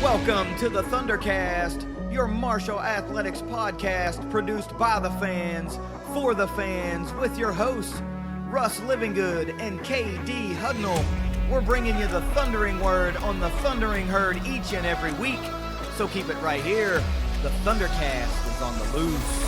Welcome to the ThunderCast, your martial athletics podcast produced by the fans, for the fans, with your hosts, Russ Livingood and KD Hudnall. We're bringing you the thundering word on the thundering herd each and every week, so keep it right here. The ThunderCast is on the loose.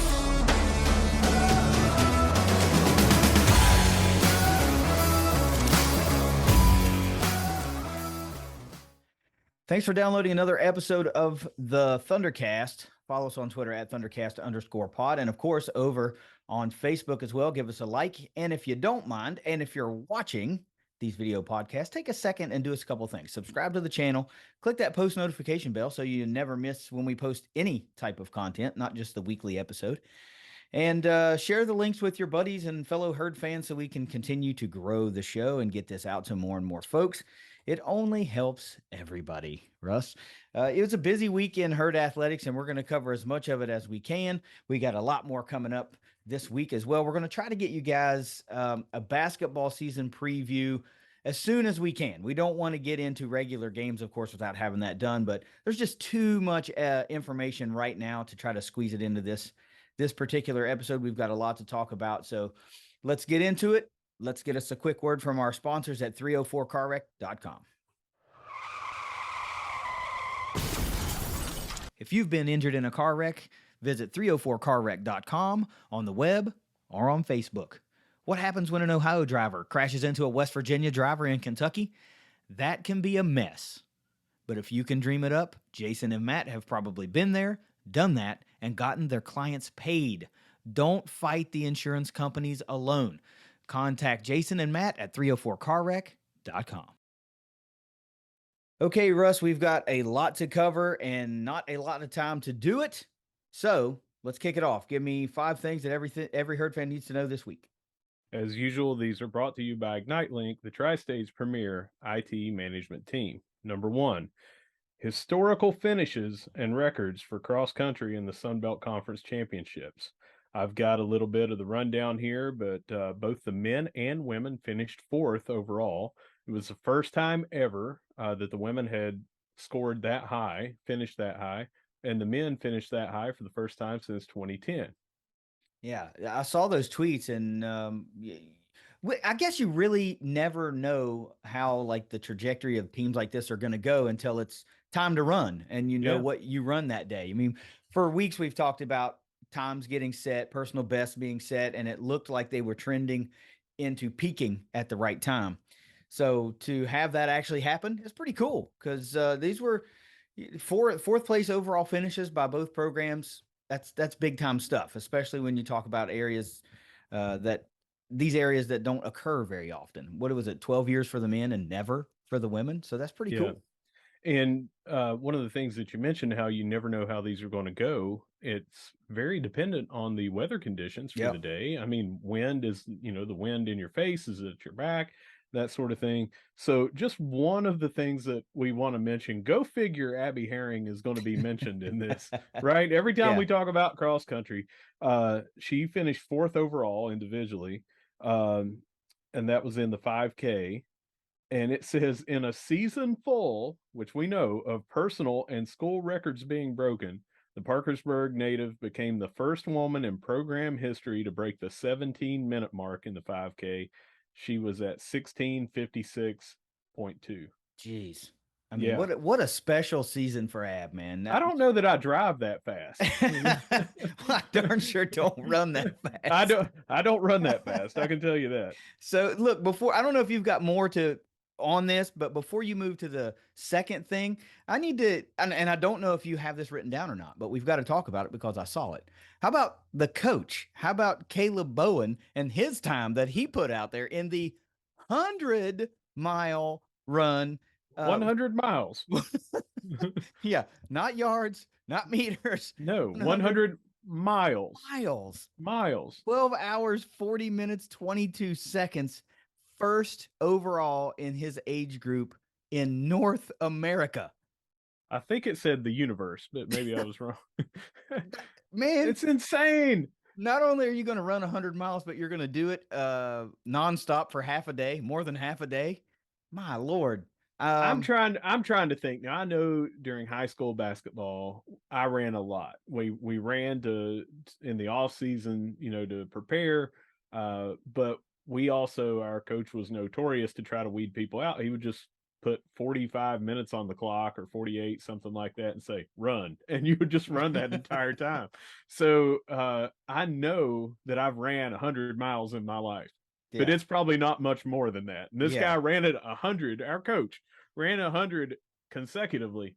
Thanks for downloading another episode of the ThunderCast. Follow us on Twitter at ThunderCast_pod. And of course, over on Facebook as well. Give us a like. And if you don't mind, and if you're watching these video podcasts, take a second and do us a couple things. Subscribe to the channel. Click that post notification bell so you never miss when we post any type of content, not just the weekly episode. And share the links with your buddies and fellow herd fans so we can continue to grow the show and get this out to more and more folks. It only helps everybody, Russ. It was a busy week in herd athletics, and we're going to cover as much of it as we can. We got a lot more coming up this week as well. We're going to try to get you guys a basketball season preview as soon as we can. We don't want to get into regular games, of course, without having that done, but there's just too much information right now to try to squeeze it into this particular episode. We've got a lot to talk about, so let's get into it. Let's get us a quick word from our sponsors at 304carwreck.com. If you've been injured in a car wreck, visit 304carwreck.com on the web or on Facebook. What happens when an Ohio driver crashes into a West Virginia driver in Kentucky? That can be a mess. But if you can dream it up, Jason and Matt have probably been there, done that, and gotten their clients paid. Don't fight the insurance companies alone. Contact Jason and Matt at 304carwreck.com. Okay, Russ, we've got a lot to cover and not a lot of time to do it. So let's kick it off. Give me 5 things that every herd fan needs to know this week. As usual, these are brought to you by IgniteLink, the Tri-State's premier IT management team. Number 1, historical finishes and records for cross country in the Sun Belt Conference Championships. I've got a little bit of the rundown here, but both the men and women finished 4th overall. It was the first time ever that the women had scored that high, finished that high, and the men finished that high for the first time since 2010. Yeah, I saw those tweets, and I guess you really never know how like the trajectory of teams like this are going to go until it's time to run, and you know what you run that day. I mean, for weeks we've talked about times getting set, personal bests being set, and it looked like they were trending into peaking at the right time. So to have that actually happen is pretty cool, because these were fourth place overall finishes by both programs. That's big time stuff, especially when you talk about areas that don't occur very often. What was it, 12 years for the men and never for the women? So that's pretty cool. And one of the things that you mentioned, how you never know how these are going to go, it's very dependent on the weather conditions for the day. I mean, wind is, the wind in your face is at your back, that sort of thing. So just one of the things that we want to mention, go figure Abby Herring is going to be mentioned in this, right? Every time we talk about cross country, she finished 4th overall individually. And that was in the 5K. And it says, in a season full, which we know, of personal and school records being broken, the Parkersburg native became the first woman in program history to break the 17-minute mark in the 5K. She was at 16:56.2. Jeez. I mean, what a special season for Ab, man. I don't know that I drive that fast. I darn sure don't run that fast. I don't run that fast. I can tell you that. So look, I don't know if you've got more on this, but before you move to the second thing, I need to, and I don't know if you have this written down or not, but we've got to talk about it because I saw it. How about the coach? How about Caleb Bowen and his time that he put out there in the 100-mile run? 100 miles. Yeah, not yards, not meters. No, 100 miles. 12 hours, 40 minutes, 22 seconds. First overall in his age group in North America. I think it said the universe, but maybe I was wrong. Man, it's insane. Not only are you going to run 100 miles, but you're going to do it nonstop for half a day, more than half a day. My Lord. Um, I'm trying to think. Now I know during high school basketball, I ran a lot. We ran to in the off season, to prepare. But we also our coach was notorious to try to weed people out. He would just put 45 minutes on the clock or 48, something like that, and say, run. And you would just run that entire time. So I know that I've ran 100 miles in my life, but yeah, it's probably not much more than that. And this yeah. guy ran it 100. Our coach ran 100 consecutively.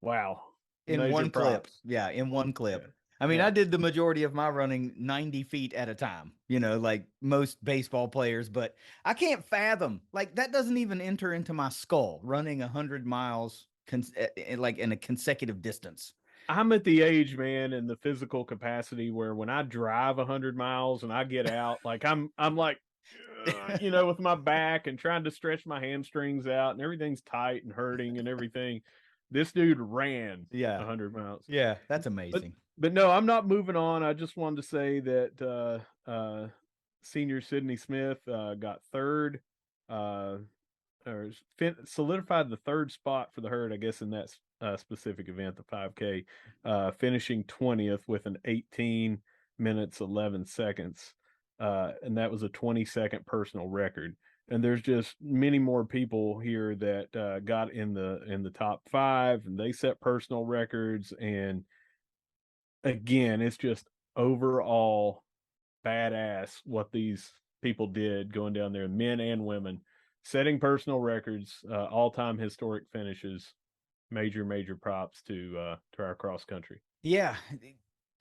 Wow. In Major one clip. props. Yeah, in one Yeah. clip. I mean, I Yeah. did the majority of my running 90 feet at a time, like most baseball players, but I can't fathom, like, that doesn't even enter into my skull, running 100 miles, like in a consecutive distance. I'm at the age, man, and the physical capacity where when I drive 100 miles and I get out, like I'm like, with my back and trying to stretch my hamstrings out and everything's tight and hurting and everything. This dude ran Yeah. 100 miles. Yeah. That's But amazing. but no, I'm not moving on. I just wanted to say that senior Sydney Smith got third, uh, or solidified the third spot for the herd, I guess, in that specific event, the 5K, finishing 20th with an 18 minutes 11 seconds, and that was a 20-second personal record. And there's just many more people here that got in the top five, and they set personal records. And again, it's just overall badass what these people did going down there, men and women, setting personal records, all-time historic finishes. Major props to our cross country. Yeah.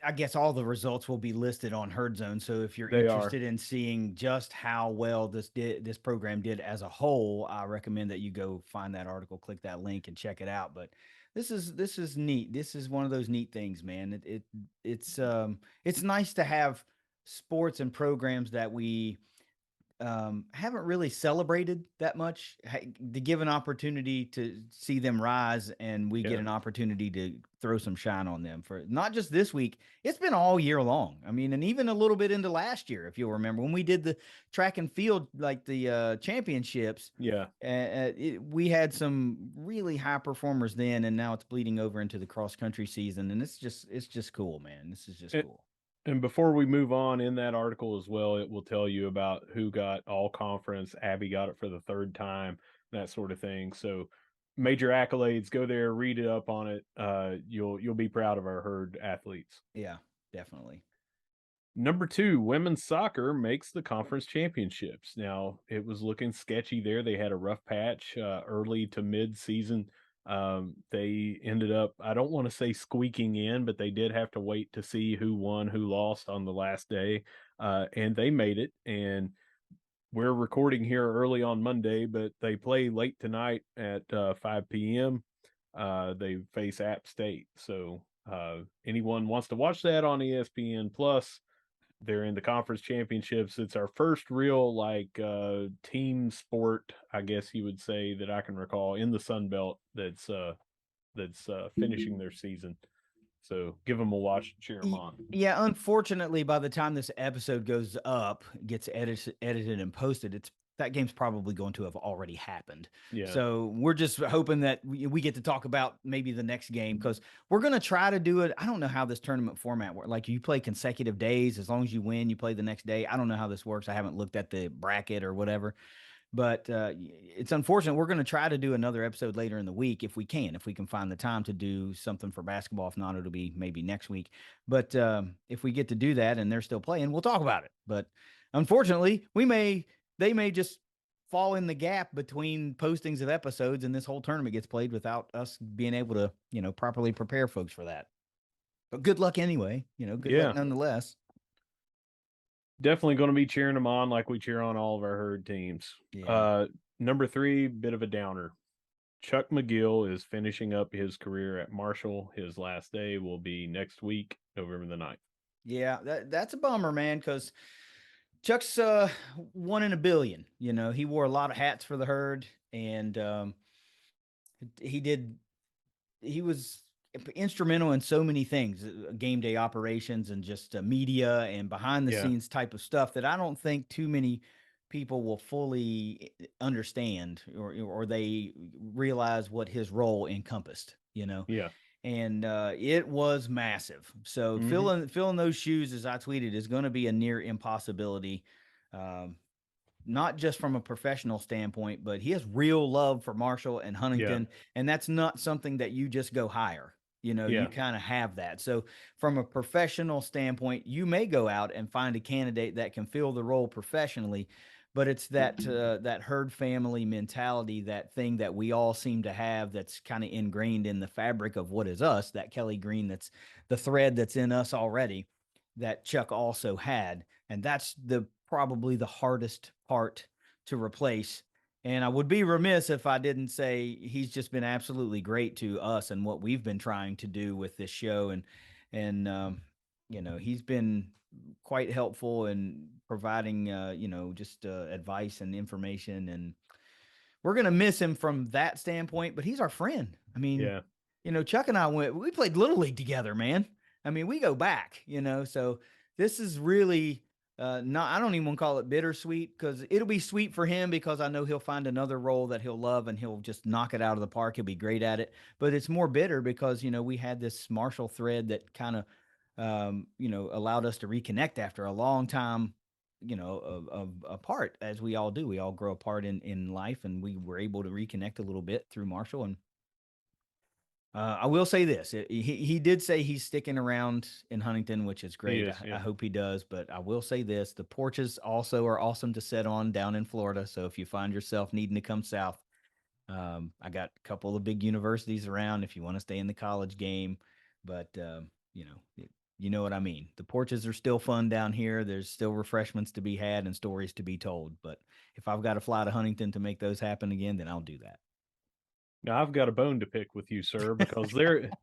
I guess all the results will be listed on Herd Zone. So if you're They are. interested in seeing just how well this program did as a whole, I recommend that you go find that article, click that link, and check it out. But this is neat. This is one of those neat things, man. It's nice to have sports and programs that we haven't really celebrated that much, to give an opportunity to see them rise, and we get Yeah. an opportunity to throw some shine on them for not just this week. It's been all year long. I mean, and even a little bit into last year, if you'll remember when we did the track and field, like the championships. Yeah. We had some really high performers then, and now it's bleeding over into the cross country season, and it's just cool, man. This is just And, cool. and before we move on, in that article as well, it will tell you about who got all conference. Abby got it for the third time, that sort of thing. So major accolades. Go there, read it up on it. You'll be proud of our herd athletes. Yeah, definitely. Number two, women's soccer makes the conference championships. Now, it was looking sketchy there. They had a rough patch early to mid season. They ended up, I don't want to say squeaking in, but they did have to wait to see who won, who lost on the last day. And they made it. And we're recording here early on Monday, but they play late tonight at 5 p.m. They face App State. So anyone wants to watch that on ESPN Plus, they're in the conference championships. It's our first real team sport, I guess you would say, that I can recall in the Sun Belt that's finishing their season. So give them a watch and cheer them on. Yeah, unfortunately, by the time this episode goes up, gets edited and posted, it's that game's probably going to have already happened. Yeah. So we're just hoping that we get to talk about maybe the next game, because we're going to try to do it. I don't know how this tournament format works. Like, you play consecutive days. As long as you win, you play the next day. I don't know how this works. I haven't looked at the bracket or whatever. But it's unfortunate. We're going to try to do another episode later in the week if we can find the time to do something for basketball. If not, it'll be maybe next week. But if we get to do that and they're still playing, we'll talk about it. But unfortunately, they may just fall in the gap between postings of episodes, and this whole tournament gets played without us being able to, properly prepare folks for that. But good luck anyway. Good luck Yeah. nonetheless. Definitely going to be cheering them on like we cheer on all of our herd teams. Yeah. Number three, bit of a downer. Chuck McGill is finishing up his career at Marshall. His last day will be next week, November the 9th. Yeah, that's a bummer, man, because Chuck's one in a billion. He wore a lot of hats for the herd, and he did. He was instrumental in so many things, game day operations and just media and behind the Yeah. scenes type of stuff that I don't think too many people will fully understand, or they realize what his role encompassed, you know. Yeah. And it was massive. So Hmm. filling those shoes, as I tweeted, is going to be a near impossibility. Um, not just from a professional standpoint, but he has real love for Marshall and Yeah. Huntington, and that's not something that you just go hire. You know, you Yeah. kind of have that. So, from a professional standpoint, you may go out and find a candidate that can fill the role professionally, but it's that herd family mentality, that thing that we all seem to have, that's kind of ingrained in the fabric of what is us. That Kelly Green, that's the thread that's in us already, that Chuck also had, and that's the probably the hardest part to replace. And I would be remiss if I didn't say he's just been absolutely great to us and what we've been trying to do with this show. And you know, he's been quite helpful in providing you know, just advice and information, and we're gonna miss him from that standpoint, but he's our friend. I mean, Yeah. you know, Chuck and I we played little league together, man. I mean, we go back, you know. So this is really not. I don't even want to call it bittersweet, because it'll be sweet for him, because I know he'll find another role that he'll love and he'll just knock it out of the park. He'll be great at it. But it's more bitter because, you know, we had this Marshall thread that kind of you know, allowed us to reconnect after a long time, you know, of apart, as we all do. We all grow apart in life, and we were able to reconnect a little bit through Marshall. And I will say this: he did say he's sticking around in Huntington, which is He great. is. I Yeah. hope he does. But I will say this: the porches also are awesome to sit on down in Florida. So if you find yourself needing to come south, I got a couple of big universities around if you want to stay in the college game. But you know, you know what I mean. The porches are still fun down here. There's still refreshments to be had and stories to be told. But if I've got to fly to Huntington to make those happen again, then I'll do Now I've got a bone to pick with you, sir, because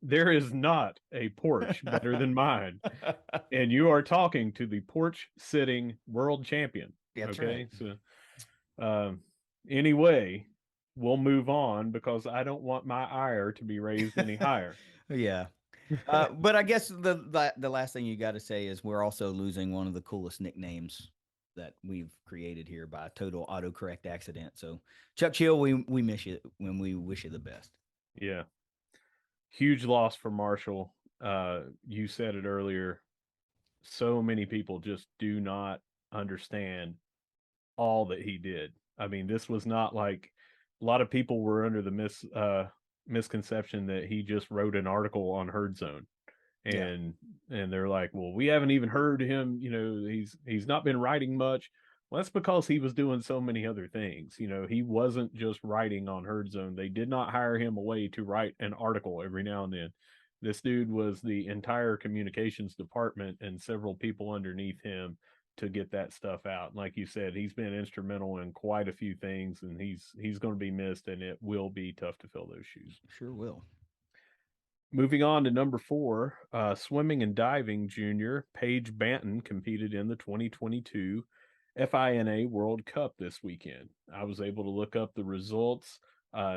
there is not a porch better than mine, that. and you are talking to the porch sitting world champion. That's right. Okay, so um, anyway, we'll move on because I don't want my ire to be raised any higher. Yeah. But I guess the last thing you got to say is we're also losing one of the coolest nicknames that we've created here by a total autocorrect accident. So Chuck Chill, we miss you, when we wish you the best. Yeah, huge loss for Marshall. You said it earlier. So many people just do not understand all that he did. I mean, this was not like a lot of people were under the misconception that he just wrote an article on Herd Zone, Yeah. and they're like, well, we haven't even heard him. You know, he's not been writing much. Well, that's because he was doing so many other things. You know, he wasn't just writing on Herd Zone. They did not hire him away to write an article every now and then. This dude was the entire communications department and several people underneath him to get that stuff out. Like you said, he's been instrumental in quite a few things, and he's going to be missed, and it will be tough to fill those shoes. Sure will. Moving on to number four, swimming and diving junior Paige Banton competed in the 2022 FINA World Cup this weekend. I was able to look up the results.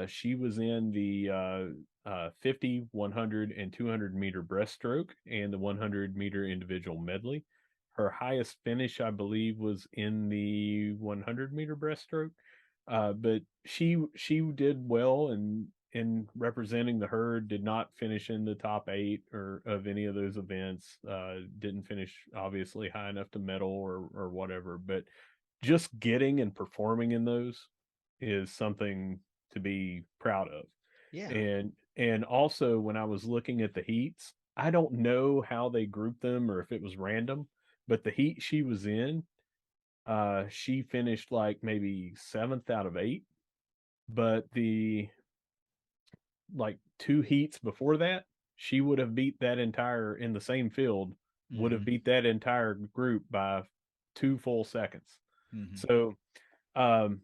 She was in the 50, 100, and 200-meter breaststroke and the 100-meter individual medley. Her highest finish, I believe, was in the 100-meter breaststroke. But she did well in representing the herd. Did not finish in the top eight or of any of those events. Didn't finish obviously high enough to medal or whatever. But just getting and performing in those is something to be proud of. Yeah. And also when I was looking at the heats, I don't know how they grouped them or if it was random, but the heat she was in, she finished like maybe seventh out of eight. But the like two heats before that, she would have beat that entire in the same field, would have Mm-hmm. beat that entire group by 2 full seconds. Mm-hmm. So um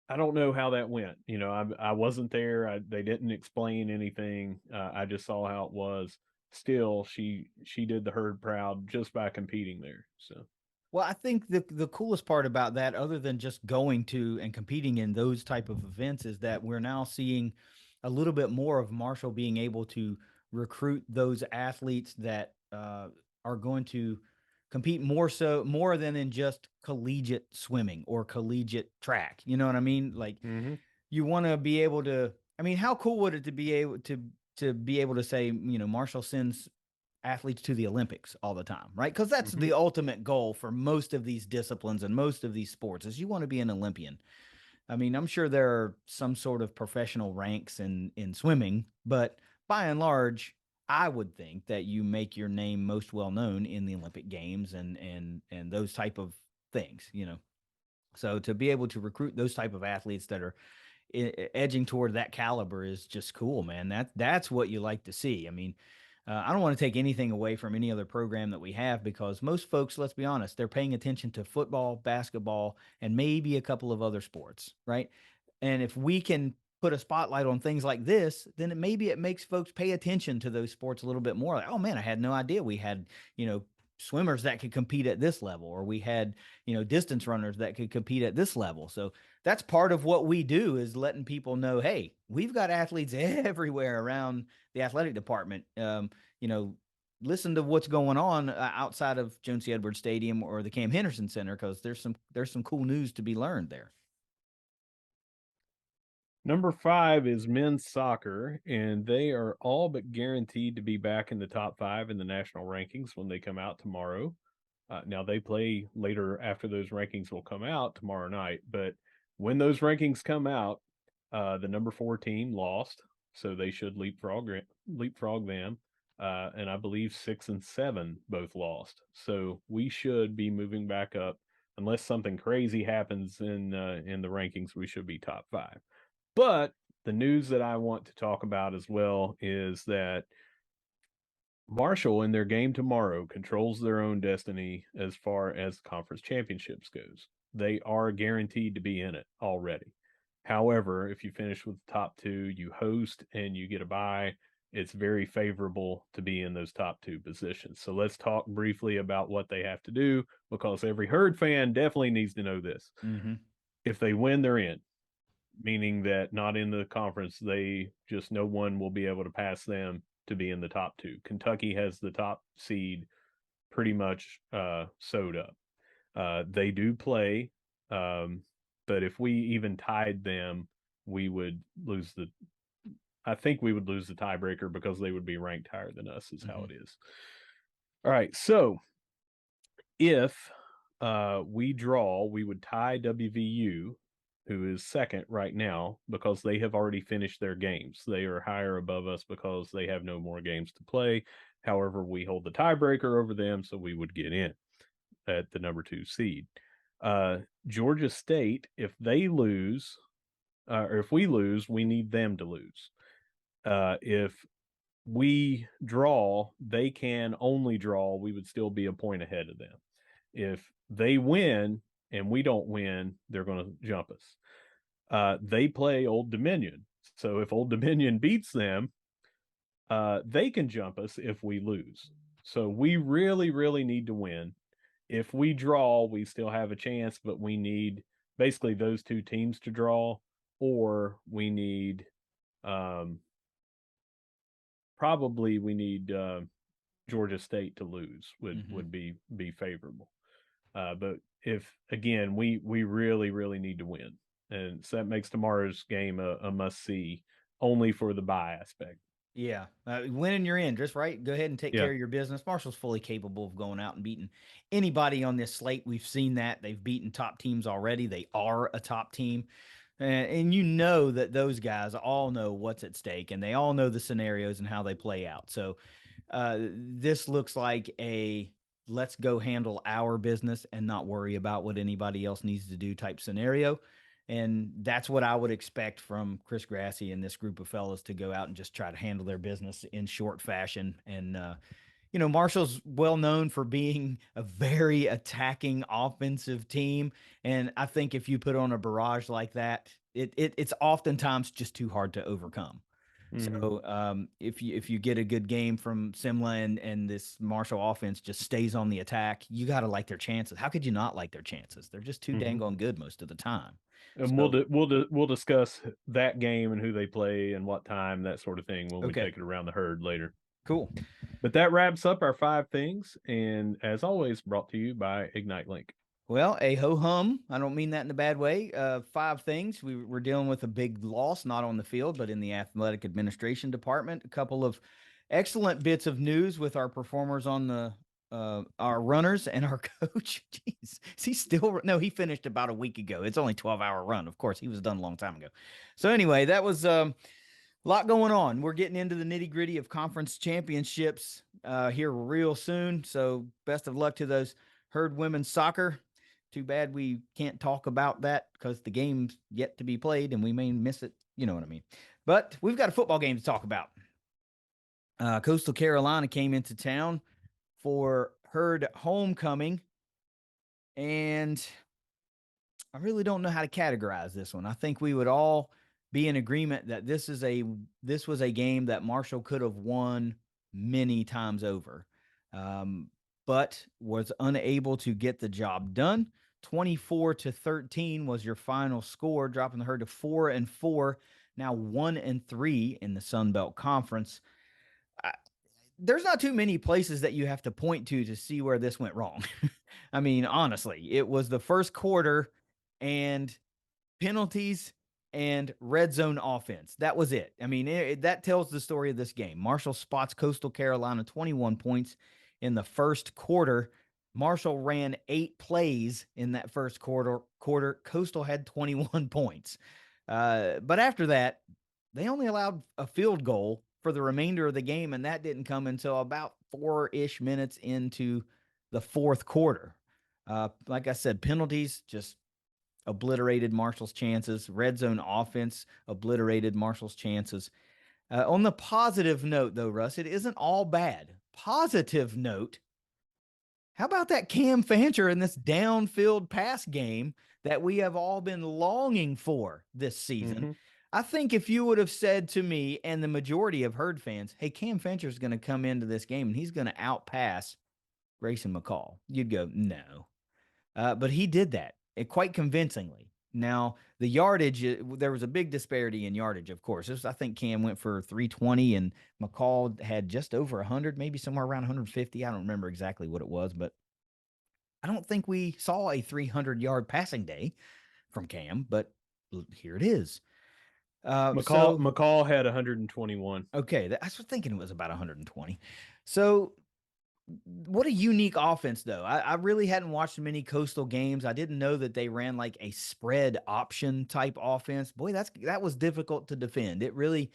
I don't know how that went. You know, I wasn't there. They didn't explain anything. I just saw how it was. Still, she did the herd proud just by competing there. So Well, I think the coolest part about that, other than just going to and competing in those type of events, is that we're now seeing a little bit more of Marshall being able to recruit those athletes that are going to compete more than in just collegiate swimming or collegiate track. You know what I mean? Like Mm-hmm. you want to be able to. I mean, how cool would it to be able to say, Marshall sends athletes to the Olympics all the time, right? Because that's Mm-hmm. the ultimate goal for most of these disciplines and most of these sports is you want to be an Olympian. I mean, I'm sure there are some sort of professional ranks in swimming, but by and large, I would think that you make your name most well known in the Olympic Games and those type of things. So to be able to recruit those type of athletes that are edging toward that caliber is just cool, man. That's what you like to see. I mean, I don't want to take anything away from any other program that we have because most folks, let's be honest, they're paying attention to football, basketball, and maybe a couple of other sports, right? And if we can put a spotlight on things like this, then maybe it makes folks pay attention to those sports a little bit more. Like, oh man, I had no idea we had, swimmers that could compete at this level, or we had, distance runners that could compete at this level. So that's part of what we do is letting people know, hey, we've got athletes everywhere around the athletic department. You know, listen to what's going on outside of Joan C. Edwards Stadium or the Cam Henderson Center because there's some cool news to be learned there. Number 5 is men's soccer, and they are all but guaranteed to be back in the top 5 in the national rankings when they come out tomorrow. Now they play later after those rankings will come out tomorrow night, but when those rankings come out, the number 4 team lost, so they should leapfrog them. And I believe 6 and 7 both lost, so we should be moving back up. Unless something crazy happens in the rankings, we should be top 5. But the news that I want to talk about as well is that Marshall in their game tomorrow controls their own destiny as far as conference championships goes. They are guaranteed to be in it already. However, if you finish with the top 2, you host and you get a bye, it's very favorable to be in those top 2 positions. So let's talk briefly about what they have to do because every Herd fan definitely needs to know this. Mm-hmm. If they win, they're in, meaning that not in the conference, they just no one will be able to pass them to be in the top 2. Kentucky has the top seed pretty much sewed up. They do play, but if we even tied them, we would lose the. I think we would lose the tiebreaker because they would be ranked higher than us. Is how Mm-hmm. it is. All right, so if we draw, we would tie WVU, who is second right now, because they have already finished their games. They are higher above us because they have no more games to play. However, we hold the tiebreaker over them, so we would get in at the number 2 seed. Georgia State, if they lose, or if we lose, we need them to lose. If we draw, they can only draw. We would still be a point ahead of them. If they win and we don't win, they're going to jump us. They play Old Dominion. So if Old Dominion beats them, they can jump us if we lose. So we really, really need to win. If we draw, we still have a chance, but we need basically those 2 teams to draw, or we need probably we need Georgia State to lose would be favorable. But if again we really really need to win, and so that makes tomorrow's game a must see only for the bye aspect. Yeah, winning you're in, just right. Go ahead and take Yeah, care of your business. Marshall's fully capable of going out and beating anybody on this slate. We've seen that they've beaten top teams already. They are a top team, and you know that those guys all know what's at stake, and they all know the scenarios and how they play out. So this looks like a let's go handle our business and not worry about what anybody else needs to do type scenario. And that's what I would expect from Chris Grassy and this group of fellas to go out and just try to handle their business in short fashion. And, Marshall's well known for being a very attacking offensive team. And I think if you put on a barrage like that, it's oftentimes just too hard to overcome. mm-hmm. So if you get a good game from Simla and this Marshall offense just stays on the attack, you got to like their chances. How could you not like their chances? They're just too Mm-hmm. dang on good most of the time. And So we'll discuss that game and who they play and what time, that sort of thing, when we okay, take it around the herd later. Cool. But that wraps up our 5 things. And as always, brought to you by Ignite Link. Well, a ho hum. I don't mean that in a bad way. 5 things. We're dealing with a big loss, not on the field, but in the athletic administration department. A couple of excellent bits of news with our performers on the our runners and our coach. Jeez, is he still? No, he finished about a week ago. It's only 12-hour run. Of course, he was done a long time ago. So anyway, that was a lot going on. We're getting into the nitty gritty of conference championships here real soon. So best of luck to those Herd women's soccer. Too bad we can't talk about that because the game's yet to be played and we may miss it. You know what I mean? But we've got a football game to talk about. Coastal Carolina came into town for Herd homecoming, and I really don't know how to categorize this one. I think we would all be in agreement that this was a game that Marshall could have won many times over, but was unable to get the job done. 24-13 was your final score, dropping the Herd to 4-4, now 1-3 in the Sun Belt Conference. There's not too many places that you have to point to see where this went wrong. I mean, honestly, it was the first quarter and penalties and red zone offense. That was it. I mean, that tells the story of this game. Marshall spots Coastal Carolina 21 points in the first quarter. Marshall ran 8 plays in that first quarter. Coastal had 21 points. But after that, they only allowed a field goal for the remainder of the game, and that didn't come until about 4-ish minutes into the fourth quarter. Like I said, penalties just obliterated Marshall's chances. Red zone offense obliterated Marshall's chances. On the positive note, though, Russ, it isn't all bad. Positive note, how about that Cam Fancher in this downfield pass game that we have all been longing for this season? Mm-hmm. I think if you would have said to me and the majority of Herd fans, hey, Cam Fancher is going to come into this game and he's going to outpass Grayson McCall, you'd go, no. But he did that quite convincingly. Now, the yardage, there was a big disparity in yardage, of course. I think Cam went for 320 and McCall had just over 100, maybe somewhere around 150. I don't remember exactly what it was, but I don't think we saw a 300-yard passing day from Cam, but here it is. McCall had 121. Okay, I was thinking it was about 120. So what a unique offense, though. I really hadn't watched many Coastal games. I didn't know that they ran like a spread option type offense. Boy, that was difficult to defend. It really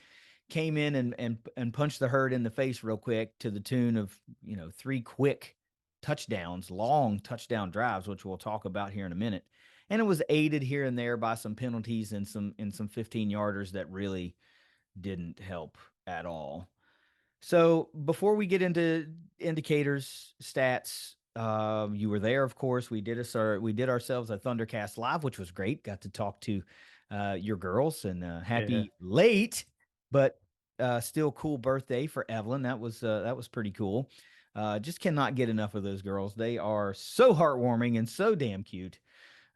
came in and punched the Herd in the face real quick to the tune of 3 quick touchdowns, long touchdown drives, which we'll talk about here in a minute. And it was aided here and there by some penalties and some 15-yarders that really didn't help at all. So before we get into indicators, stats, you were there, of course. We did ourselves a ThunderCast live, which was great. Got to talk to your girls, and happy late, but still cool birthday for Evelyn. That was pretty cool. Just cannot get enough of those girls. They are so heartwarming and so damn cute,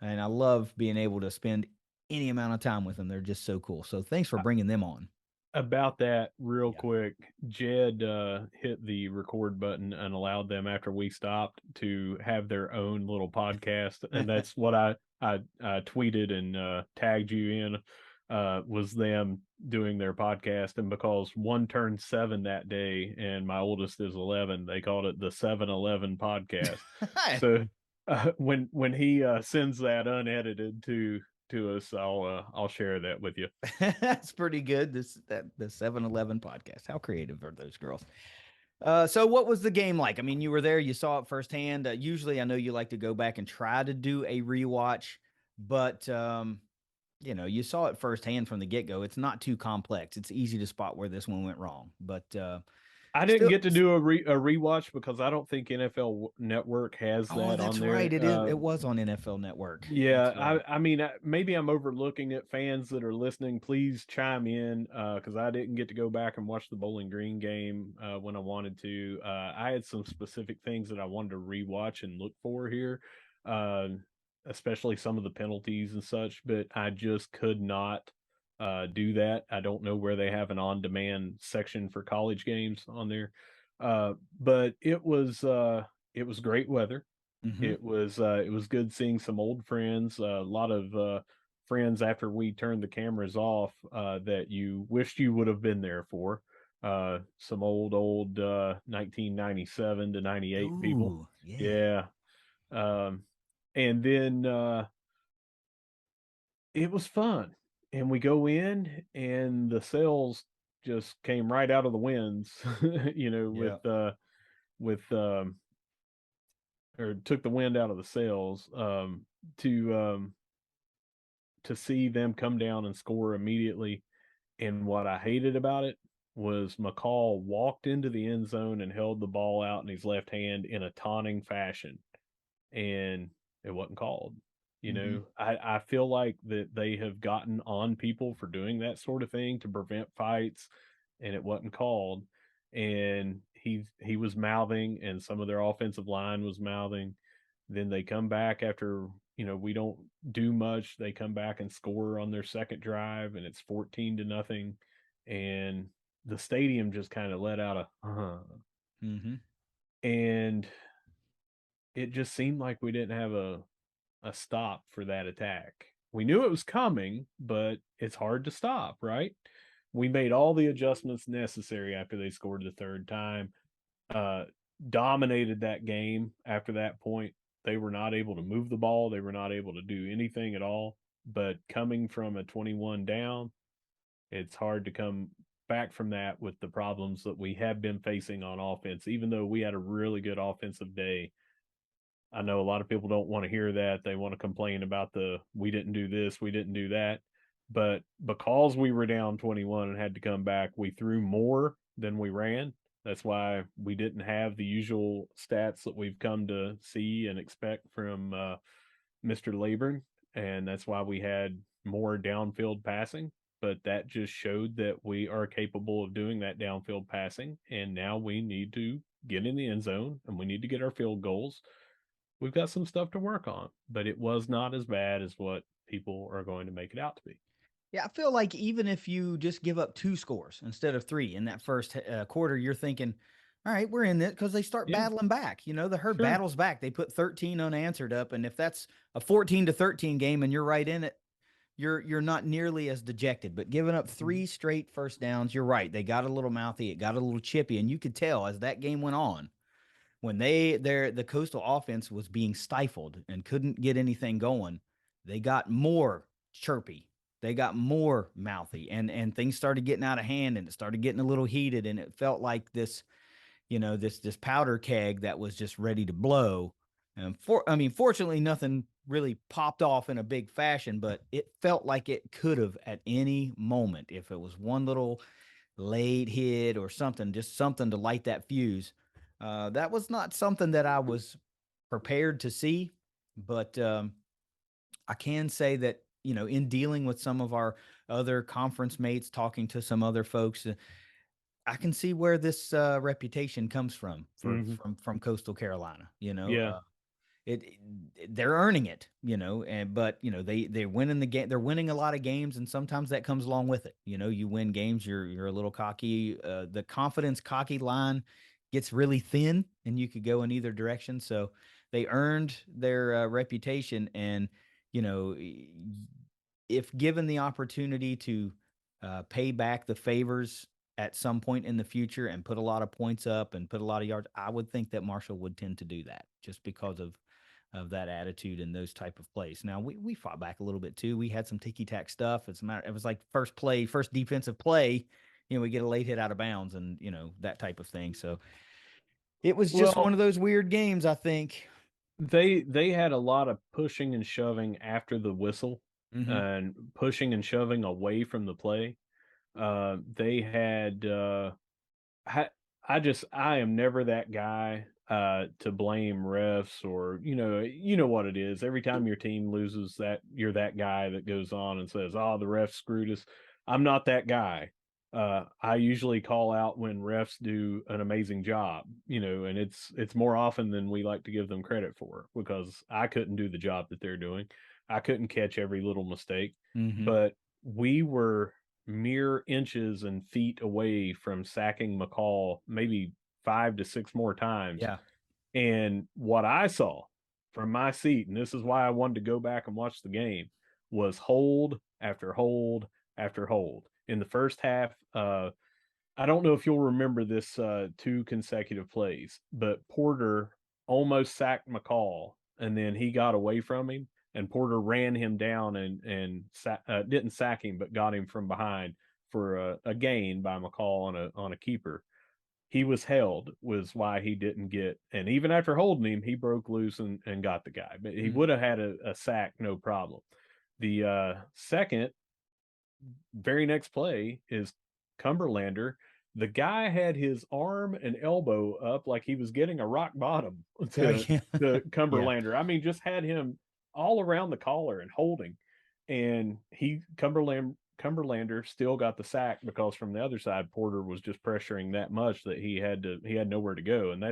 and I love being able to spend any amount of time with them. They're just so cool. So thanks for bringing them on. About that real quick, Jed hit the record button and allowed them after we stopped to have their own little podcast, and that's what I tweeted and tagged you in was them doing their podcast. And because one turned 7 that day and my oldest is 11, they called it the 7-11 podcast. So when he sends that unedited to us, I'll share that with you. That's pretty good. The 7-11 podcast. How creative are those girls? So what was the game like? I mean, you were there, you saw it firsthand. Usually I know you like to go back and try to do a rewatch, but you saw it firsthand from the get-go. It's not too complex. It's easy to spot where this one went wrong. But I didn't get to do a rewatch because I don't think NFL Network has that on there. That's right. It was on NFL Network. Yeah, right. I mean, maybe I'm overlooking it. Fans that are listening, please chime in because I didn't get to go back and watch the Bowling Green game when I wanted to. I had some specific things that I wanted to rewatch and look for here, especially some of the penalties and such, but I just could not do that. I don't know where they have an on-demand section for college games on there. But it was great weather. Mm-hmm. It was good seeing some old friends, a lot of friends after we turned the cameras off that you wished you would have been there for. Some old 1997 to 98 people. Ooh, yeah. Yeah. Um, and then it was fun. And we go in and the sales just came right out of the winds, you know, Yeah. with or took the wind out of the sails to to see them come down and score immediately. And what I hated about it was McCall walked into the end zone and held the ball out in his left hand in a taunting fashion, and it wasn't called. You Mm-hmm. know, I feel like that they have gotten on people for doing that sort of thing to prevent fights, and it wasn't called. And he was mouthing, and some of their offensive line was mouthing. Then they come back after, you know, we don't do much. They come back and score on their second drive, and it's 14-0, and the stadium just kind of let out a Mm-hmm. and it just seemed like we didn't have a stop for that attack. We knew it was coming, but it's hard to stop, right? We made all the adjustments necessary after they scored the third time. Uh, Dominated that game after that point. They were not able to move the ball. They were not able to do anything at all. But coming from a 21 down, it's hard to come back from that with the problems that we have been facing on offense. Even though we had a really good offensive day, I know a lot of people don't want to hear that. They want to complain about the we didn't do this, we didn't do that. But because we were down 21 and had to come back, we threw more than we ran. That's why we didn't have the usual stats that we've come to see and expect from Mr. Laburn. And that's why we had more downfield passing. But that just showed that we are capable of doing that downfield passing. And now we need to get in the end zone and we need to get our field goals. We've got some stuff to work on, but it was not as bad as what people are going to make it out to be. Yeah, I feel like even if you just give up 2 scores instead of 3 in that first quarter, you're thinking, all right, we're in it because they start Yeah, battling back. You know, the herd sure. battles back. They put 13 unanswered up, and if that's a 14-13 game and you're right in it, you're not nearly as dejected. But giving up Mhm. 3 straight first downs, you're right. They got a little mouthy, it got a little chippy, and you could tell as that game went on when the Coastal offense was being stifled and couldn't get anything going, they got more chirpy. They got more mouthy, and things started getting out of hand, and it started getting a little heated, and it felt like this, this powder keg that was just ready to blow. And fortunately, nothing really popped off in a big fashion, but it felt like it could have at any moment if it was one little late hit or something, just something to light that fuse. That was not something that I was prepared to see, but I can say that, in dealing with some of our other conference mates, talking to some other folks, I can see where this reputation comes from Mhm. from Coastal Carolina. Yeah. They're earning it, and but they're winning the game. They're winning a lot of games, and sometimes that comes along with it. You win games, you're a little cocky. The confidence cocky line gets really thin, and you could go in either direction. So they earned their reputation, and you know, if given the opportunity to pay back the favors at some point in the future and put a lot of points up and put a lot of yards, I would think that Marshall would tend to do that just because of that attitude and those type of plays. Now we fought back a little bit too. We had some ticky tack stuff. It was like first defensive play, we get a late hit out of bounds and that type of thing. So it was just one Well, of those weird games, I think. they had a lot of pushing and shoving after the whistle Hmm. and pushing and shoving away from the play. They had I I am never that guy to blame refs or you know what it is. Every time your team loses, that you're that guy that goes on and says, "Oh, the refs screwed us." I'm not that guy. I usually call out when refs do an amazing job, and it's more often than we like to give them credit for because I couldn't do the job that they're doing. I couldn't catch every little mistake, Hmm. but we were mere inches and feet away from sacking McCall maybe 5 to 6 more times. Yeah. And what I saw from my seat, and this is why I wanted to go back and watch the game, was hold after hold after hold. In the first half, I don't know if you'll remember this 2 consecutive plays, but Porter almost sacked McCall, and then he got away from him, and Porter ran him down and didn't sack him, but got him from behind for a gain by McCall on a keeper. He was held, was why he didn't get, and even after holding him, he broke loose and got the guy. But he would have had a sack, no problem. The second very next play is Cumberlander. The guy had his arm and elbow up like he was getting a rock bottom to Yeah. Yeah. Cumberlander. I mean, just had him all around the collar and holding. And Cumberlander still got the sack because from the other side, Porter was just pressuring that much that he had nowhere to go. And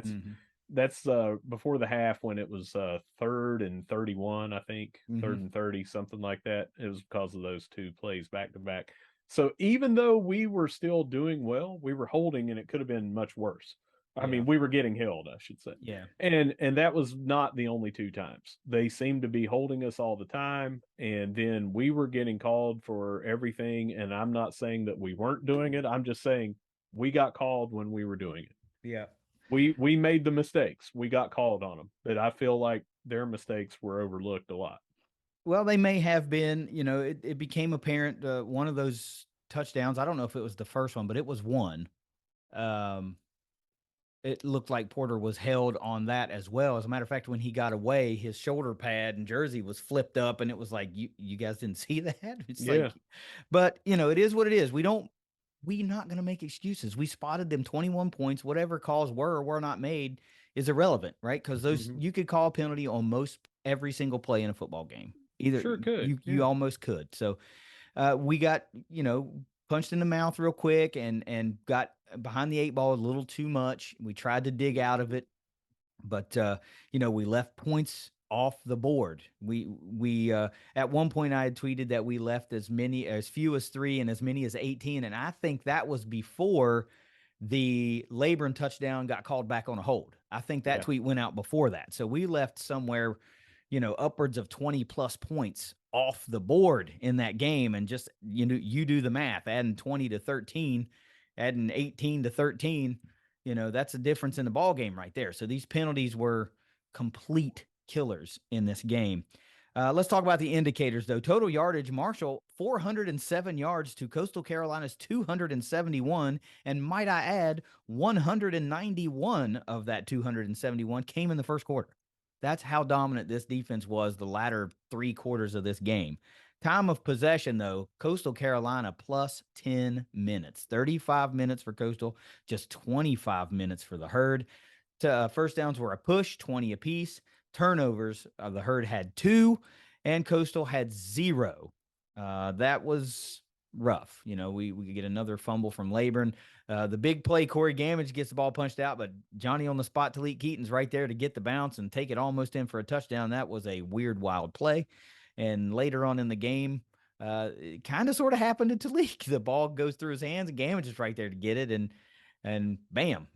that's before the half when it was 3rd and 31, I think, 3rd and 30, something like that. It was because of those 2 plays back to back. So even though we were still doing well, we were holding, and it could have been much worse. I mean, we were getting held, I should say. Yeah. And that was not the only 2 times. They seemed to be holding us all the time, and then we were getting called for everything. And I'm not saying that we weren't doing it. I'm just saying we got called when we were doing it. Yeah. We made the mistakes. We got called on them, but I feel like their mistakes were overlooked a lot. Well, they may have been, it became apparent, one of those touchdowns. I don't know if it was the first one, but it was one. Um, it looked like Porter was held on that as well. As a matter of fact, when he got away, his shoulder pad and jersey was flipped up, and it was like, you guys didn't see that? It's Yeah. like, but it is what it is. We're not going to make excuses. We spotted them 21 points. Whatever calls were or were not made is irrelevant, right? Because you could call a penalty on most every single play in a football game. Either Sure could. you almost could. So we got punched in the mouth real quick and got behind the 8 ball a little too much. We tried to dig out of it, but we left points off the board. We at one point I had tweeted that we left as few as 3 and as many as 18, and I think that was before the Labron touchdown got called back on a hold. I think that tweet went out before that. So we left somewhere, upwards of 20 plus points off the board in that game. And just, you do the math, adding 20 to 13, adding 18 to 13, that's a difference in the ball game right there. So these penalties were complete killers in this game. Let's talk about the indicators, though. Total yardage, Marshall, 407 yards to Coastal Carolina's 271. And might I add, 191 of that 271 came in the first quarter. That's how dominant this defense was the latter 3 quarters of this game. Time of possession, though, Coastal Carolina plus 10 minutes. 35 minutes for Coastal, just 25 minutes for the Herd. First downs were a push, 20 apiece. Turnovers, the Herd had 2, and Coastal had 0. That was rough. We could get another fumble from Labron. The big play, Corey Gamage gets the ball punched out, but Johnny on the spot, Talik Keaton's right there to get the bounce and take it almost in for a touchdown. That was a weird, wild play. And later on in the game, it kind of sort of happened to Talik. The ball goes through his hands, and Gamage is right there to get it, and bam,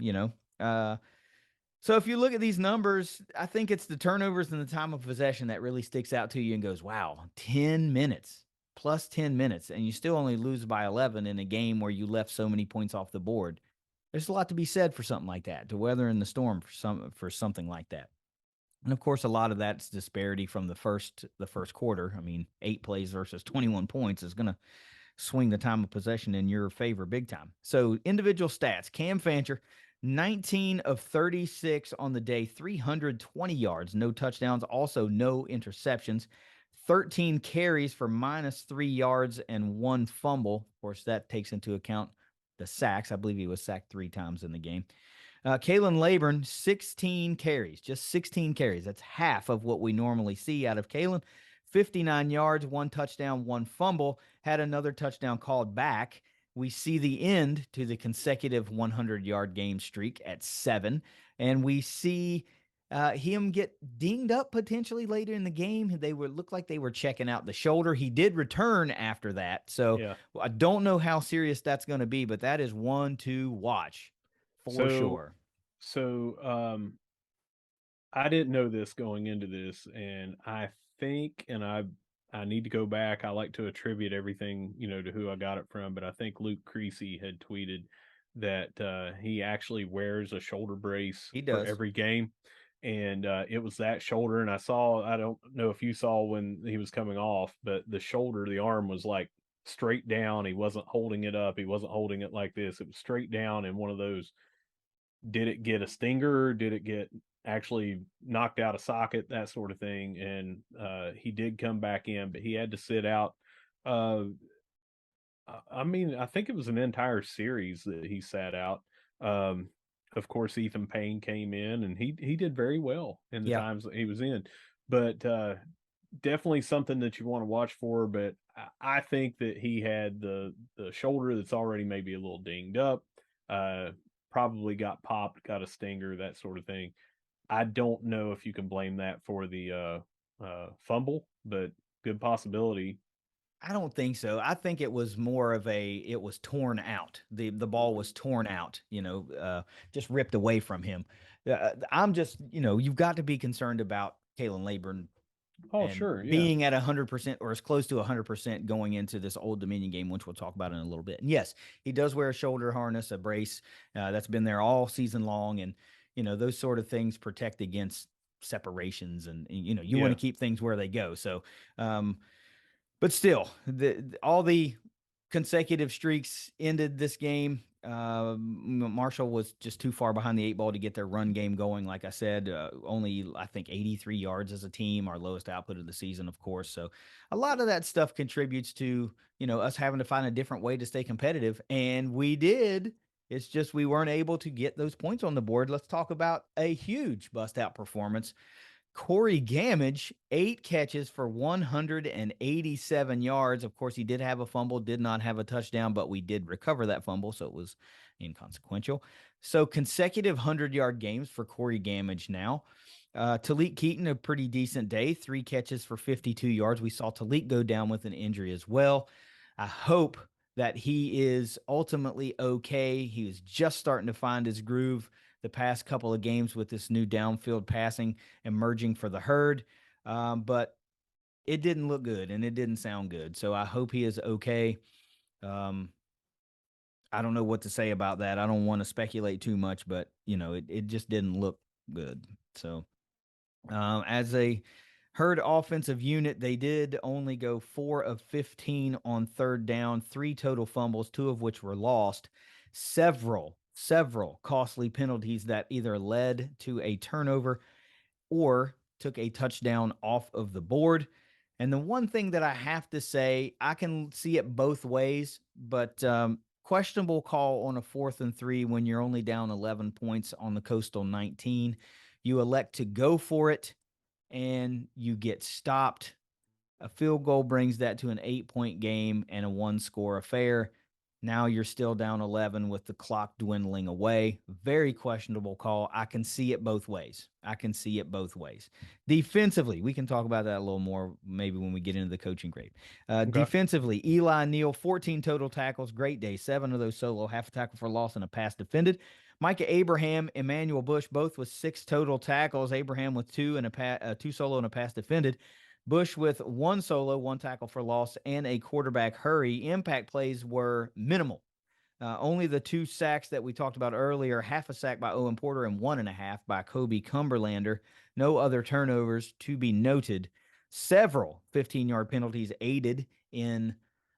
So if you look at these numbers, I think it's the turnovers and the time of possession that really sticks out to you and goes, wow, 10 minutes, plus 10 minutes, and you still only lose by 11 in a game where you left so many points off the board. There's a lot to be said for something like that, to weather in the storm for something like that. And of course, a lot of that's disparity from the first quarter. I mean, 8 plays versus 21 points is going to swing the time of possession in your favor big time. So individual stats, Cam Fancher, 19 of 36 on the day, 320 yards, no touchdowns, also no interceptions, 13 carries for -3 yards and 1 fumble. Of course, that takes into account the sacks. I believe he was sacked 3 times in the game. Kalen Labron, 16 carries, just 16 carries. That's half of what we normally see out of Kalen. 59 yards, 1 touchdown, 1 fumble, had another touchdown called back. We see the end to the consecutive 100-yard game streak at 7, and we see him get dinged up potentially later in the game. They were looked like they were checking out the shoulder. He did return after that, so Yeah. I don't know how serious that's going to be, but that is one to watch for So sure. so I didn't know this going into this, and I think, and I need to go back. I like to attribute everything, to who I got it from, but I think Luke Creasy had tweeted that he actually wears a shoulder brace He for does. every game, and it was that shoulder. And I don't know if you saw when he was coming off, but the shoulder, the arm was like straight down. He wasn't holding it up. He wasn't holding it like this. It was straight down in one of those. Did it get a stinger? Did it get actually knocked out of socket? That sort of thing. And he did come back in, but he had to sit out. Uh, I mean, I think it was an entire series that he sat out. Um, of course, Ethan Payne came in, and he did very well in the Yeah, times that he was in. But definitely something that you want to watch for. But I think that he had the shoulder that's already maybe a little dinged up. Uh, Probably got popped, got a stinger, that sort of thing. I don't know if you can blame that for the fumble, but good possibility. I don't think so. I think it was more of it was torn out. The ball was torn out, just ripped away from him. I'm just, you've got to be concerned about Kalen Laburn Oh, and sure, yeah, being at 100% or as close to 100% going into this Old Dominion game, which we'll talk about in a little bit. And yes, he does wear a shoulder harness, a brace that's been there all season long. And, those sort of things protect against separations and you want to yeah. keep things where they go. So, but still, all the consecutive streaks ended this game. Marshall was just too far behind the eight ball to get their run game going. Like I said, only I think 83 yards as a team, our lowest output of the season, of course. So a lot of that stuff contributes to us having to find a different way to stay competitive, and we did. It's just we weren't able to get those points on the board. Let's talk about a huge bust out performance. Corey Gamage, 8 catches for 187 yards. Of course, he did have a fumble, did not have a touchdown, but we did recover that fumble, so it was inconsequential. So consecutive 100-yard games for Corey Gamage now. Talik Keaton, a pretty decent day, 3 catches for 52 yards. We saw Talik go down with an injury as well. I hope that he is ultimately okay. He was just starting to find his groove the past couple of games with this new downfield passing emerging for the herd. But it didn't look good and it didn't sound good. So I hope he is okay. Um, I don't know what to say about that. I don't want to speculate too much, but it just didn't look good. So as a herd offensive unit, they did only go 4 of 15 on third down, 3 total fumbles, 2 of which were lost, several costly penalties that either led to a turnover or took a touchdown off of the board. And the one thing that I have to say, I can see it both ways, but questionable call on a 4th and 3 when you're only down 11 points on the Coastal 19. You elect to go for it and you get stopped. A field goal brings that to an 8-point game and a 1-score affair. Now you're still down 11 with the clock dwindling away. Very questionable call. I can see it both ways. Defensively, we can talk about that a little more maybe when we get into the coaching grade. Okay. Defensively, Eli Neal, 14 total tackles. Great day. 7 of those solo, half a tackle for loss and a pass defended. Micah Abraham, Emmanuel Bush, both with 6 total tackles. Abraham with 2 and 2 solo and a pass defended. Bush with 1 solo, 1 tackle for loss, and a quarterback hurry. Impact plays were minimal. Only the 2 sacks that we talked about earlier, half a sack by Owen Porter and 1.5 by Kobe Cumberlander. No other turnovers to be noted. Several 15-yard penalties aided in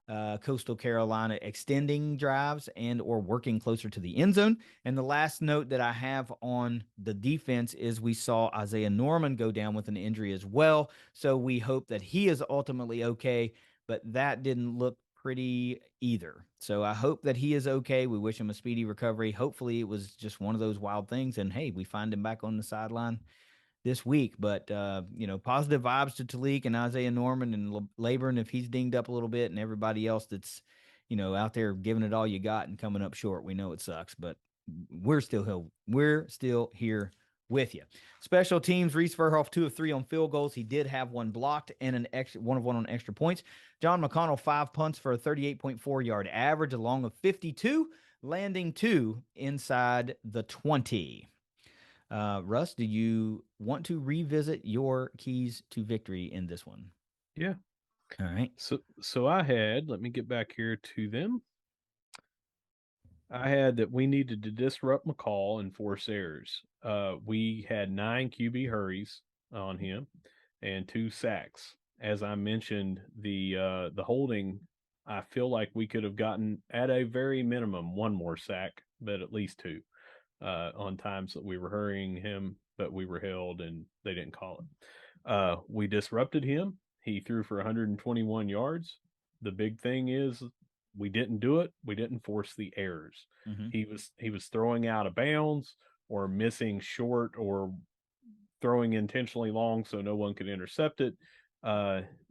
Coastal Carolina extending drives and or working closer to the end zone. And the last note that I have on the defense is we saw Isaiah Norman go down with an injury as well. So we hope that he is ultimately okay, but that didn't look pretty either. So I hope that he is okay. We wish him a speedy recovery. Hopefully it was just one of those wild things. And hey, we find him back on the sideline this week. But positive vibes to Talik and Isaiah Norman and Laburn if he's dinged up a little bit, and everybody else that's out there giving it all you got and coming up short. We know it sucks, but we're still here. We're still here with you. Special teams, Reese Verhoff, 2 of 3 on field goals. He did have one blocked and an extra 1 of 1 on extra points. John McConnell, 5 punts for a 38.4-yard average, along with 52, landing 2 inside the 20. Russ, do you want to revisit your keys to victory in this one? Yeah. All right. So I had, let me get back here to them. I had that we needed to disrupt McCall and force errors. We had 9 QB hurries on him and 2 sacks. As I mentioned, the holding, I feel like we could have gotten at a very minimum 1 more sack, but at least 2 on times that we were hurrying him, but we were held and they didn't call it. We disrupted him. He threw for 121 yards. The big thing is we didn't do it. We didn't force the errors. Mm-hmm. He was throwing out of bounds or missing short or throwing intentionally long so no one could intercept it.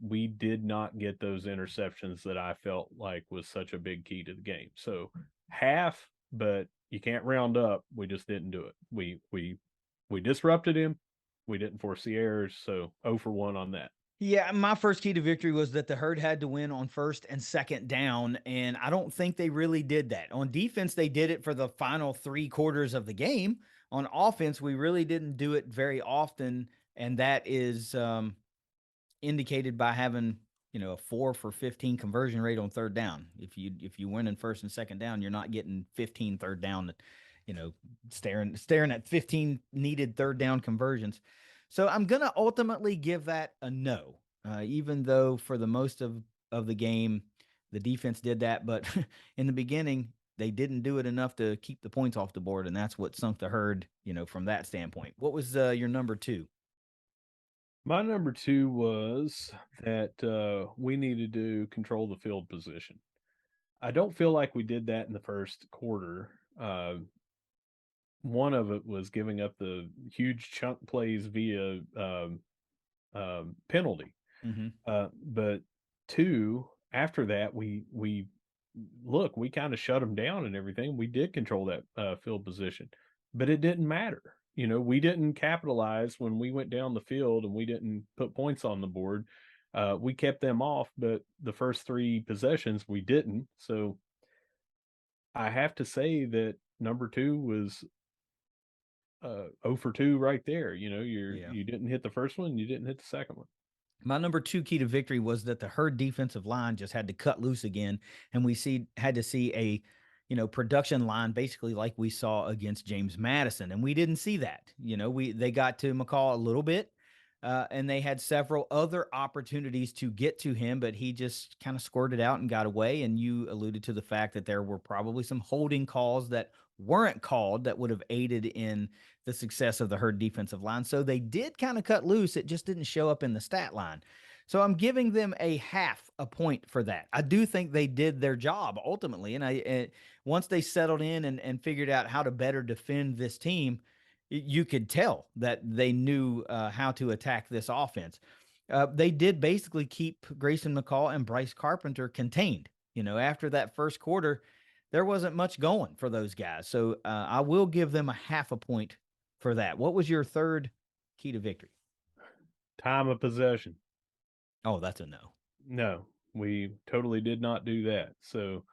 We did not get those interceptions that I felt like was such a big key to the game. So half, but you can't round up. We just didn't do it. We disrupted him. We didn't force the errors. So 0 for 1 on that. Yeah, my first key to victory was that the Herd had to win on first and second down, and I don't think they really did that. On defense, they did it for the final 3 quarters of the game. On offense, we really didn't do it very often, and that is indicated by having a 4 for 15 conversion rate on third down. If you win in first and second down, you're not getting 15 third down. Staring at 15 needed third down conversions. So I'm going to ultimately give that a no, even though for the most of the game, the defense did that. But in the beginning, they didn't do it enough to keep the points off the board. And that's what sunk the Herd, from that standpoint. What was your number 2? My number 2 was that we needed to control the field position. I don't feel like we did that in the first quarter. One of it was giving up the huge chunk plays via penalty. Mm-hmm. But 2, after that, we kind of shut them down and everything. We did control that field position, but it didn't matter. We didn't capitalize when we went down the field and we didn't put points on the board. We kept them off, but the first 3 possessions we didn't. So I have to say that number 2 was 0 for 2 right there. You didn't hit the first one, you didn't hit the second one. My number 2 key to victory was that the Herd defensive line just had to cut loose again, and we had to see a production line basically like we saw against James Madison, and we didn't see that. They got to McCall a little bit, and they had several other opportunities to get to him, but he just kind of squirted out and got away. And you alluded to the fact that there were probably some holding calls that weren't called that would have aided in the success of the Herd defensive line. So they did kind of cut loose. It just didn't show up in the stat line. So I'm giving them a half a point for that. I do think they did their job ultimately. And once they settled in and figured out how to better defend this team, you could tell that they knew how to attack this offense. They did basically keep Grayson McCall and Bryce Carpenter contained. After that first quarter, there wasn't much going for those guys. So I will give them a half a point for that. What was your third key to victory? Time of possession. Oh, that's a no. No, we totally did not do that. So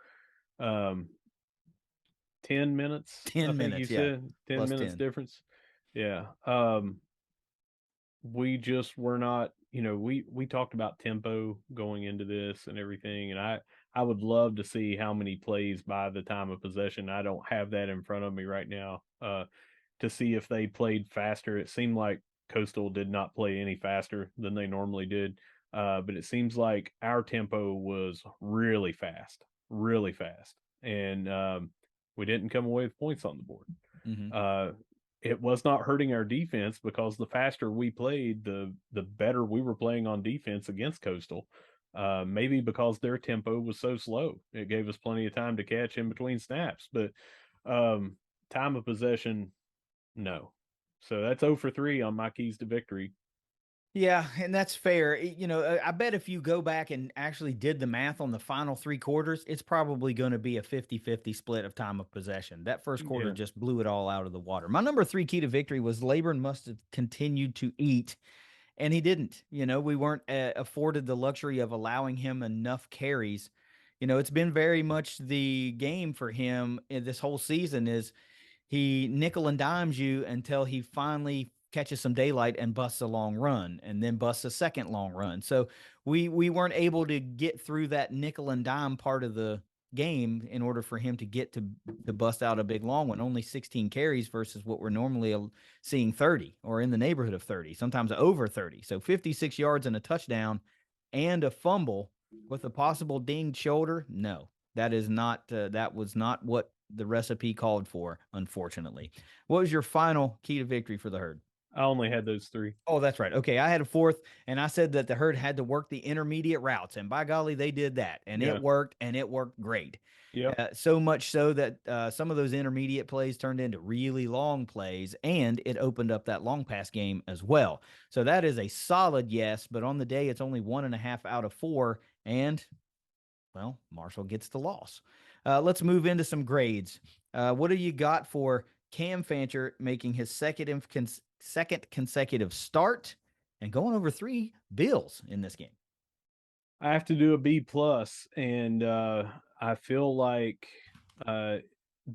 10 minutes, 10 I think minutes, you yeah. said 10 Plus minutes 10. difference. Yeah. We just were not, we talked about tempo going into this and everything. And I would love to see how many plays by the time of possession. I don't have that in front of me right now to see if they played faster. It seemed like Coastal did not play any faster than they normally did. But it seems like our tempo was really fast. And we didn't come away with points on the board. Mm-hmm. It was not hurting our defense because the faster we played, the better we were playing on defense against Coastal. Maybe because their tempo was so slow, it gave us plenty of time to catch in between snaps. But time of possession, no. So that's 0 for 3 on my keys to victory. Yeah, and that's fair. I bet if you go back and actually did the math on the final three quarters, it's probably going to be a 50-50 split of time of possession. That first quarter Yeah. just blew it all out of the water. My number three key to victory was Laban must have continued to eat, and he didn't. We weren't afforded the luxury of allowing him enough carries. It's been very much the game for him in this whole season is he nickel and dimes you until he finally catches some daylight and busts a long run and then busts a second long run. So we weren't able to get through that nickel and dime part of the game in order for him to get to bust out a big long one. Only 16 carries versus what we're normally seeing 30 or in the neighborhood of 30, sometimes over 30. So 56 yards and a touchdown and a fumble with a possible dinged shoulder. No, that was not what the recipe called for, unfortunately. What was your final key to victory for the herd? I only had those three. Oh, that's right. Okay, I had a fourth, and I said that the herd had to work the intermediate routes, and by golly, they did that, Yeah. and it worked great. Yep. So much so that some of those intermediate plays turned into really long plays, and it opened up that long pass game as well. So that is a solid yes, but on the day, it's only 1.5 out of 4, and well, Marshall gets the loss. Let's move into some grades. What do you got for Cam Fancher making his second consecutive start and going over 3 bills in this game? I have to do a B plus, and I feel like uh,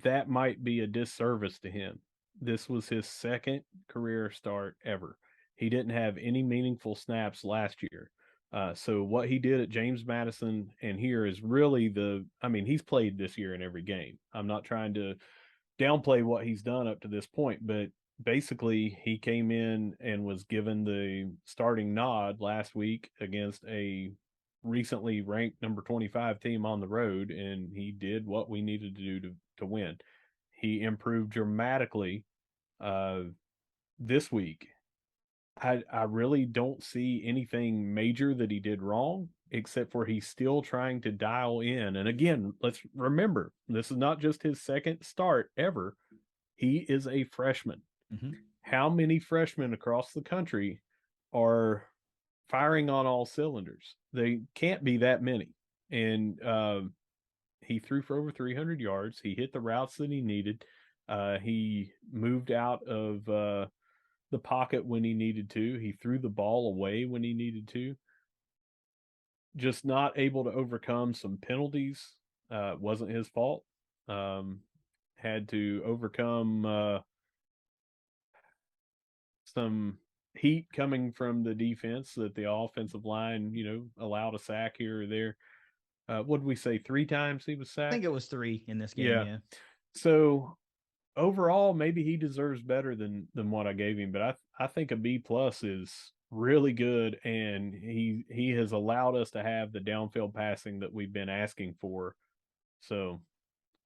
that might be a disservice to him. This was his second career start ever. He didn't have any meaningful snaps last year. So what he did at James Madison and here is really I mean, he's played this year in every game. I'm not trying to downplay what he's done up to this point, but basically he came in and was given the starting nod last week against a recently ranked number 25 team on the road, and he did what we needed to do to win. He improved dramatically uh, this week. I really don't see anything major that he did wrong, except for he's still trying to dial in. And again, let's remember this is not just his second start ever. He is a freshman. Mm-hmm. How many freshmen across the country are firing on all cylinders? They can't be that many. And he threw for over 300 yards. He hit the routes that he needed. He moved out of the pocket when he needed to. He threw the ball away when he needed to. Just not able to overcome some penalties. Wasn't his fault. Had to overcome some heat coming from the defense that the offensive line, allowed a sack here or there. What did we say? 3 times he was I think sacked? it was 3 in this game. Yeah. Yeah. So overall, maybe he deserves better than what I gave him, but I think a B plus is really good, and he has allowed us to have the downfield passing that we've been asking for. So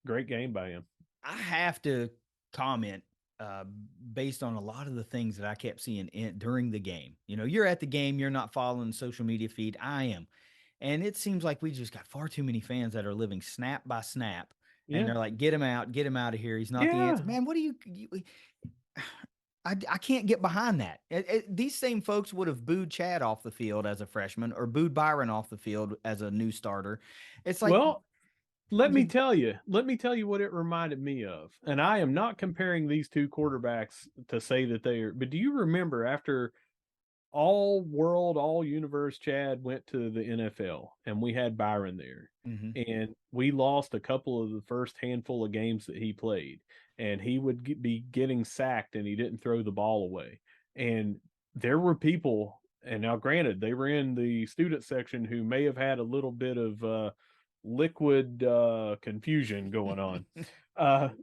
great game by him. I have to comment uh, based on a lot of the things that I kept seeing during the game. You're at the game, you're not following the social media feed. I am. And it seems like we just got far too many fans that are living snap by snap. And Yeah. they're like, get him out of here. He's not the Yeah. answer. Man, what do you I can't get behind that. These same folks would have booed Chad off the field as a freshman or booed Byron off the field as a new starter. It's like, Well, let me you, tell you. Let me tell you what it reminded me of. And I am not comparing these two quarterbacks to say that they are, but do you remember after all world, all universe Chad went to the NFL and we had Byron there. mhm. And we lost a couple of the first handful of games that he played. And he would be getting sacked and he didn't throw the ball away. And there were people, and now granted, they were in the student section who may have had a little bit of liquid confusion going on.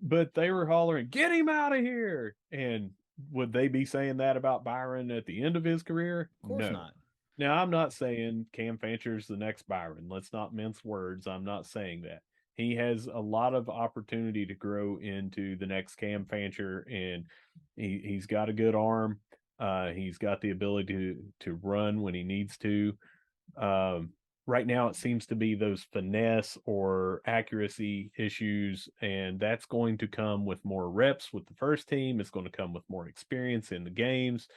But they were hollering, "Get him out of here!" And would they be saying that about Byron at the end of his career? Of course No. not. Now, I'm not saying Cam Fancher's the next Byron. Let's not mince words. I'm not saying that. He has a lot of opportunity to grow into the next Cam Fancher, and he's got a good arm. He's got the ability to run when he needs to. Um, right now, it seems to be those finesse or accuracy issues, and that's going to come with more reps with the first team. It's going to come with more experience in the games.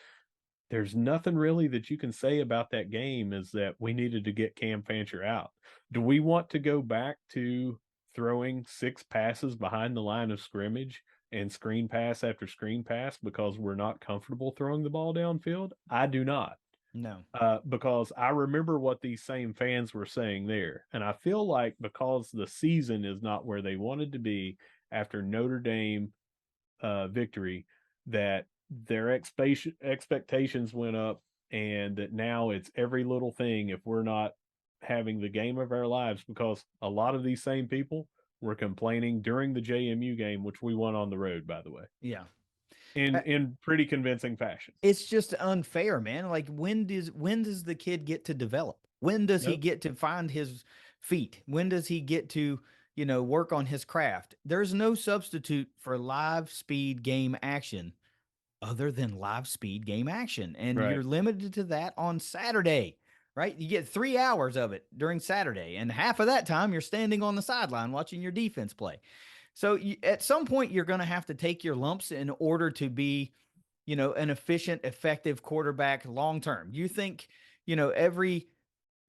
there's nothing really that you can say about that game is that we needed to get Cam Fancher out. Do we want to go back to throwing 6 passes behind the line of scrimmage and screen pass after screen pass because we're not comfortable throwing the ball downfield? I do not. No. Because I remember what these same fans were saying there. And I feel like because the season is not where they wanted to be after Notre Dame victory, that their expectations went up, and that now it's every little thing if we're not having the game of our lives, because a lot of these same people were complaining during the JMU game, which we won on the road, by the way, Yeah. in pretty convincing fashion. It's just unfair, man. Like when does the kid get to develop? When does he Nope. get to find his feet? When does he get to, work on his craft? There's no substitute for live speed game action other than live speed game action. And Right. you're limited to that on Saturday, right? You get 3 hours of it during Saturday, and half of that time you're standing on the sideline watching your defense play. So at some point, you're going to have to take your lumps in order to be, an efficient, effective quarterback long term. You think, every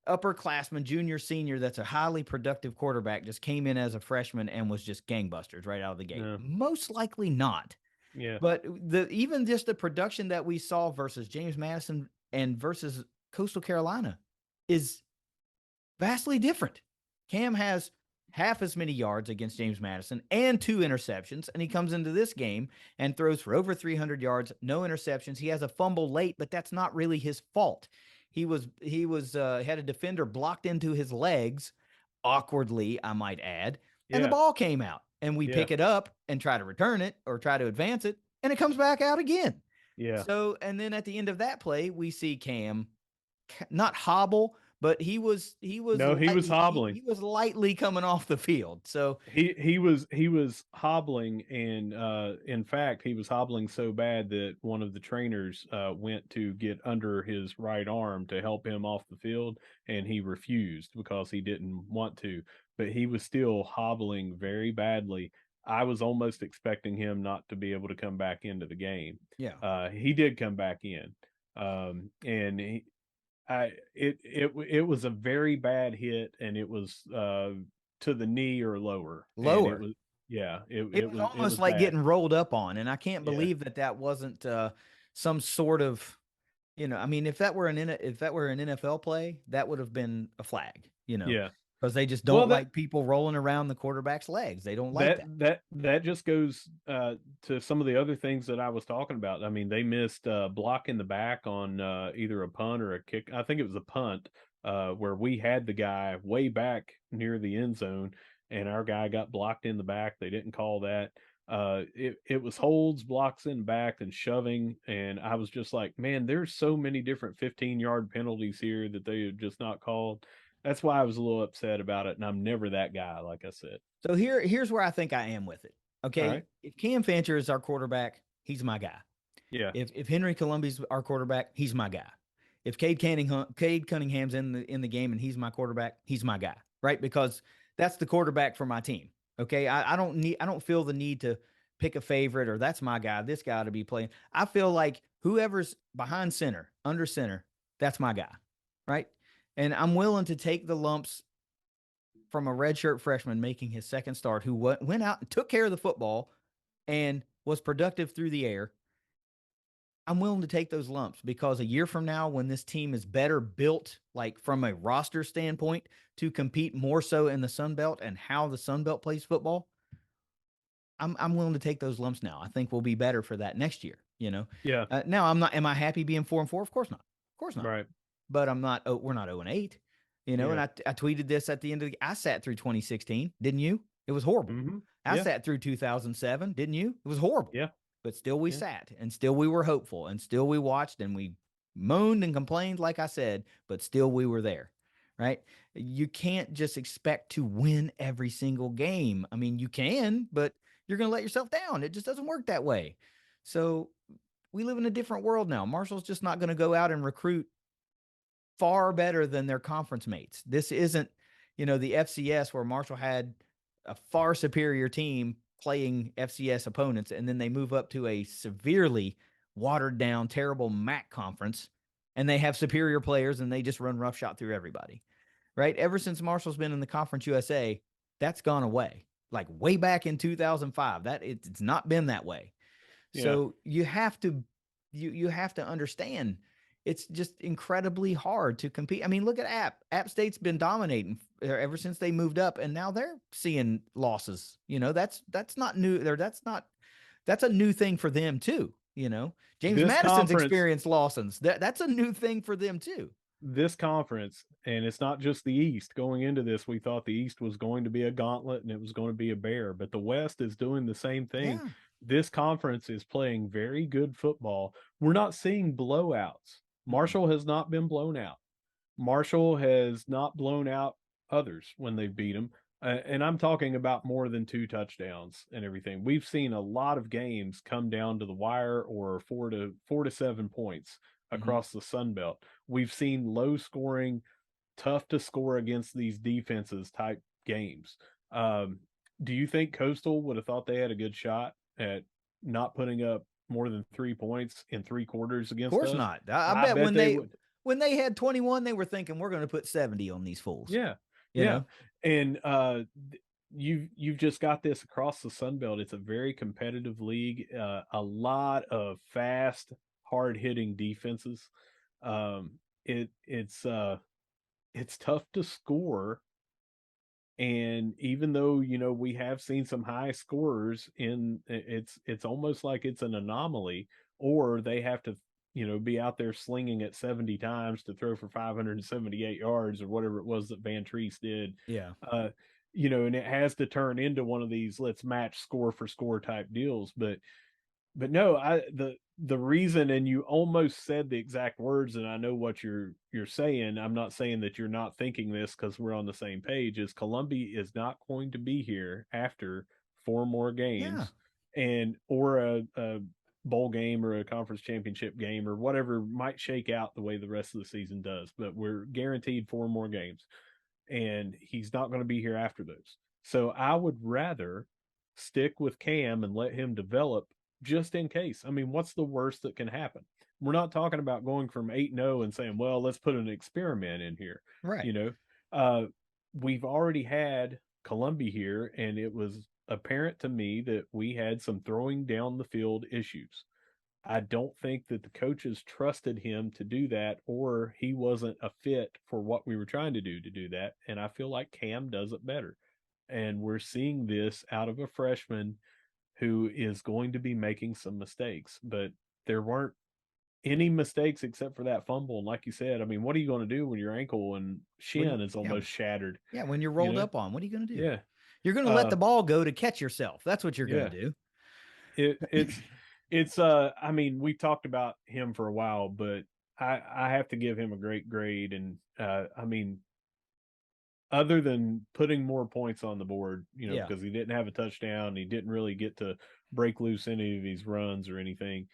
upperclassman, junior, senior that's a highly productive quarterback just came in as a freshman and was just gangbusters right out of the gate? No. Most likely not. Yeah. But even just the production that we saw versus James Madison and versus Coastal Carolina is vastly different. Cam has half as many yards against James Madison and 2 interceptions, and he comes into this game and throws for over 300 yards, no interceptions. He has a fumble late, but that's not really his fault. He was had a defender blocked into his legs awkwardly, I might add, and the Yeah. ball came out, and we Yeah. pick it up and try to return it or try to advance it, and it comes back out again. Yeah. So, and then at the end of that play, we see Cam not hobble, but he was No, he was lightly hobbling. he was lightly coming off the field. So He was hobbling, and in fact he was hobbling so bad that one of the trainers went to get under his right arm to help him off the field, and he refused because he didn't want to, but he was still hobbling very badly. I was almost expecting him not to be able to come back into the game. yeah, He did come back in, and it was a very bad hit, and it was to the knee or lower, and it lower. was, yeah, it It it was was it almost was like bad. getting rolled up on, and I can't Yeah, believe that wasn't some sort of, I mean, if that were an NFL play, that would have been a flag, yeah. because they just Well, don't like people rolling around the quarterback's legs. They don't like that that. that that just goes to some of the other things that I was talking about. I mean, they missed block in the back on either a punt or a kick. I think it was a punt, where we had the guy way back near the end zone, and our guy got blocked in the back. They didn't call that. It was holds, blocks in back, and shoving, and I was just like, man, there's so many different 15-yard penalties here that they have just not called. That's why I was a little upset about it, and I'm never that guy, like I said. So here's where I think I am with it. All Okay, right. if Cam Fancher is our quarterback, he's my guy. Yeah. If Henry Colombi's our quarterback, he's my guy. If Cade Cunningham's in the game and he's my quarterback, he's my guy, right? Because that's the quarterback for my team. Okay, I don't feel the need to pick a favorite or that's my guy. This guy to be playing. I feel like whoever's behind center, under center, that's my guy, right? And I'm willing to take the lumps from a redshirt freshman making his second start, who went out and took care of the football and was productive through the air. I'm willing to take those lumps because a year from now, when this team is better built, like from a roster standpoint, to compete more so in the Sun Belt and how the Sun Belt plays football, I'm willing to take those lumps now. I think we'll be better for that next year. Yeah. Now I'm not. Am I happy being 4-4? Of course not. Of course not. Right. But I'm not. Oh, we're not 0-8. And Yeah. I tweeted this at the end of I sat through 2016. Didn't you? It was horrible. Mhm. I Yeah. sat through 2007. Didn't you? It was horrible. Yeah. But still we Yeah. sat and still we were hopeful and still we watched and we moaned and complained, like I said, but still we were there. Right? You can't just expect to win every single game. I mean, you can, but you're going to let yourself down. It just doesn't work that way. So we live in a different world now. Marshall's just not going to go out and recruit far better than their conference mates. This isn't, the FCS where Marshall had a far superior team playing FCS opponents, and then they move up to a severely watered down, terrible MAC conference, and they have superior players and they just run roughshod through everybody, right? Ever since Marshall's been in the Conference USA, that's gone away. Like way back in 2005, that it's not been that way. Yeah. So you have to understand it's just incredibly hard to compete. I mean, look at App State's been dominating ever since they moved up, and now they're seeing losses. That's not new. That's a new thing for them too. James This Madison's conference, experienced losses. That's a new thing for them too. this conference, and it's not just the East. Going into this, we thought the East was going to be a gauntlet and it was going to be a bear, but the West is doing the same thing. Yeah. This conference is playing very good football. We're not seeing blowouts. Mm-mm. Marshall has not been blown out. Marshall has not blown out others when they've beat them. And I'm talking about more than 2 touchdowns and everything. We've seen a lot of games come down to the wire or 4 to 7 points Mm-hmm. across the Sun Belt. We've seen low scoring, tough to score against these defenses type games. Um, do you think Coastal would have thought they had a good shot at not putting up more than 3 points in 3 quarters Of against course us? not. I I bet bet they would. when they had 21, they were thinking we're going to put 70 on these fools. Yeah, You yeah, know? and you've just got this across the Sun Belt. It's a very competitive league. A lot of fast, hard hitting defenses. Um, it's tough to score, and even though we have seen some high scorers it's almost like it's an anomaly, or they have to be out there slinging it 70 times to throw for 578 yards or whatever it was that Van Treese did. Yeah. uh and it has to turn into one of these let's match score for score type deals. But no, the reason, and you almost said the exact words, and I know what you're saying. I'm not saying that you're not thinking this because we're on the same page. Is Columbia is not going to be here after 4 more Yeah. games, and or a bowl game or a conference championship game or whatever might shake out the way the rest of the season does. But we're guaranteed 4 more games, and he's not going to be here after those. So I would rather stick with Cam and let him develop just in case. I mean, what's the worst that can happen? We're not talking about going from 8-0 and saying, well, let's put an experiment in here. Right. You know, uh, we've already had Columbia here, and it was apparent to me that we had some throwing down the field issues. I don't think that the coaches trusted him to do that, or he wasn't a fit for what we were trying to do that. And I feel like Cam does it better. And we're seeing this out of a freshman who is going to be making some mistakes, but there weren't any mistakes except for that fumble. And like you said, I mean, what are you going to do when your ankle and When shin is yeah, almost shattered? yeah, when you're You rolled know? up on, what are you going to do? Yeah. You're going to let Uh, the ball go to catch yourself. That's what you're going to yeah. do. It's I mean, we talked about him for a while, but I have to give him a great grade. And I mean, other than putting more points on the board, Yeah. because he didn't have a touchdown, he didn't really get to break loose any of these runs or anything.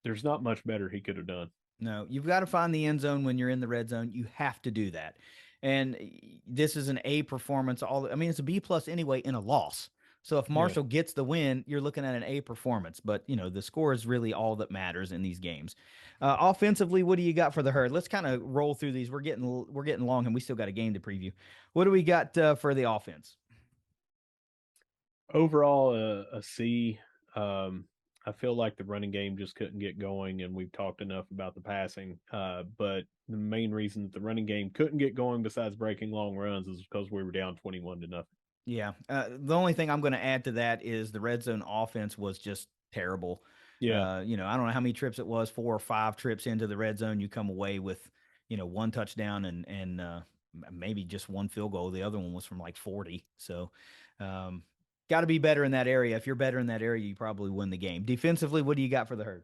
There's not much better he could have done. No, you've got to find the end zone when you're in the red zone. You have to do that. And this is an A performance. I mean, it's a B plus anyway in a loss. So if Yeah. Marshall gets the win, you're looking at an A performance. But the score is really all that matters in these games. Offensively, what do you got for the Herd? Let's kind of roll through these. We're getting long, and we still got a game to preview. What do we got for the offense? Overall, a C. I feel like the running game just couldn't get going, and we've talked enough about the passing. But the main reason that the running game couldn't get going, besides breaking long runs, is because we were down 21-0. Yeah. The only thing I'm going to add to that is the red zone offense was just terrible. Yeah, I don't know how many trips it was, 4 or 5 trips into the red zone. You come away with, one touchdown and maybe just one field goal. The other one was from like 40. So, got to be better in that area. If you're better in that area, you probably win the game. Defensively, what do you got for the Herd?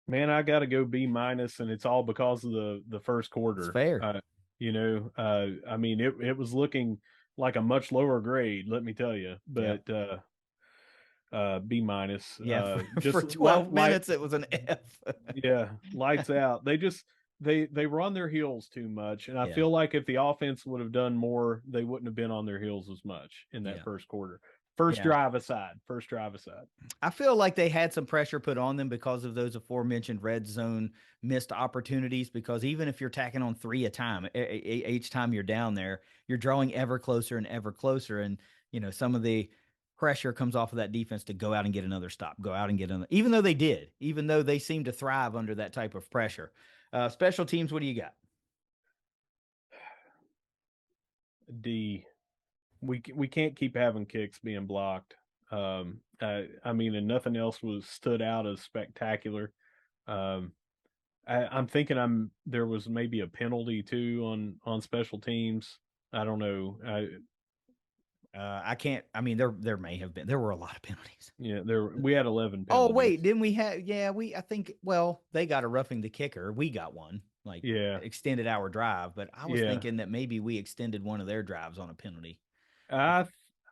man, I got to go B minus, and it's all because of the first It's quarter. fair. I mean, it was looking like a much lower grade, let me tell you. Yeah. But B minus, Yeah. For just 12 like minutes, it was an F. yeah, lights out. They run their heels too much, and I Yeah. feel like if the offense would have done more, they wouldn't have been on their heels as much in that Yeah. first quarter. First Yeah. drive aside. First drive aside. I feel like they had some pressure put on them because of those aforementioned red zone missed opportunities. Because even if you're tacking on 3 a time, each time you're down there, you're drawing ever closer and ever closer. And, some of the pressure comes off of that defense to go out and get another stop, go out and get another, even though they seem to thrive under that type of pressure. Special teams, what do you got? D. We can't keep having kicks being blocked. I mean, and nothing else was stood out as spectacular. Um, I'm thinking there was maybe a penalty too on special teams. I don't know. I can't. I mean, there may have been. There were a lot of penalties. Yeah, we had 11 Oh penalties. wait, didn't we have? Yeah, we. I think. Well, they got a roughing the kicker. We got one. Like Yeah, extended our drive, but I was yeah. thinking that maybe we extended one of their drives on a penalty. I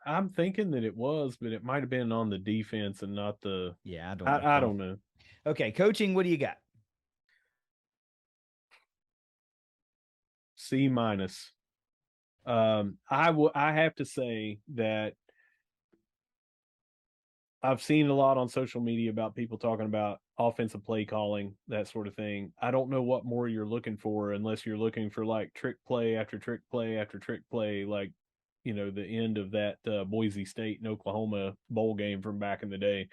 I'm thinking that it was, but it might have been on the defense and not the. Yeah, I don't know. I don't know. Okay, coaching. What do you got? C minus. I have to say that I've seen a lot on social media about people talking about offensive play calling, that sort of thing. I don't know what more you're looking for unless you're looking for like trick play after trick play after trick play, like the end of that Boise State and Oklahoma bowl game from back in the day.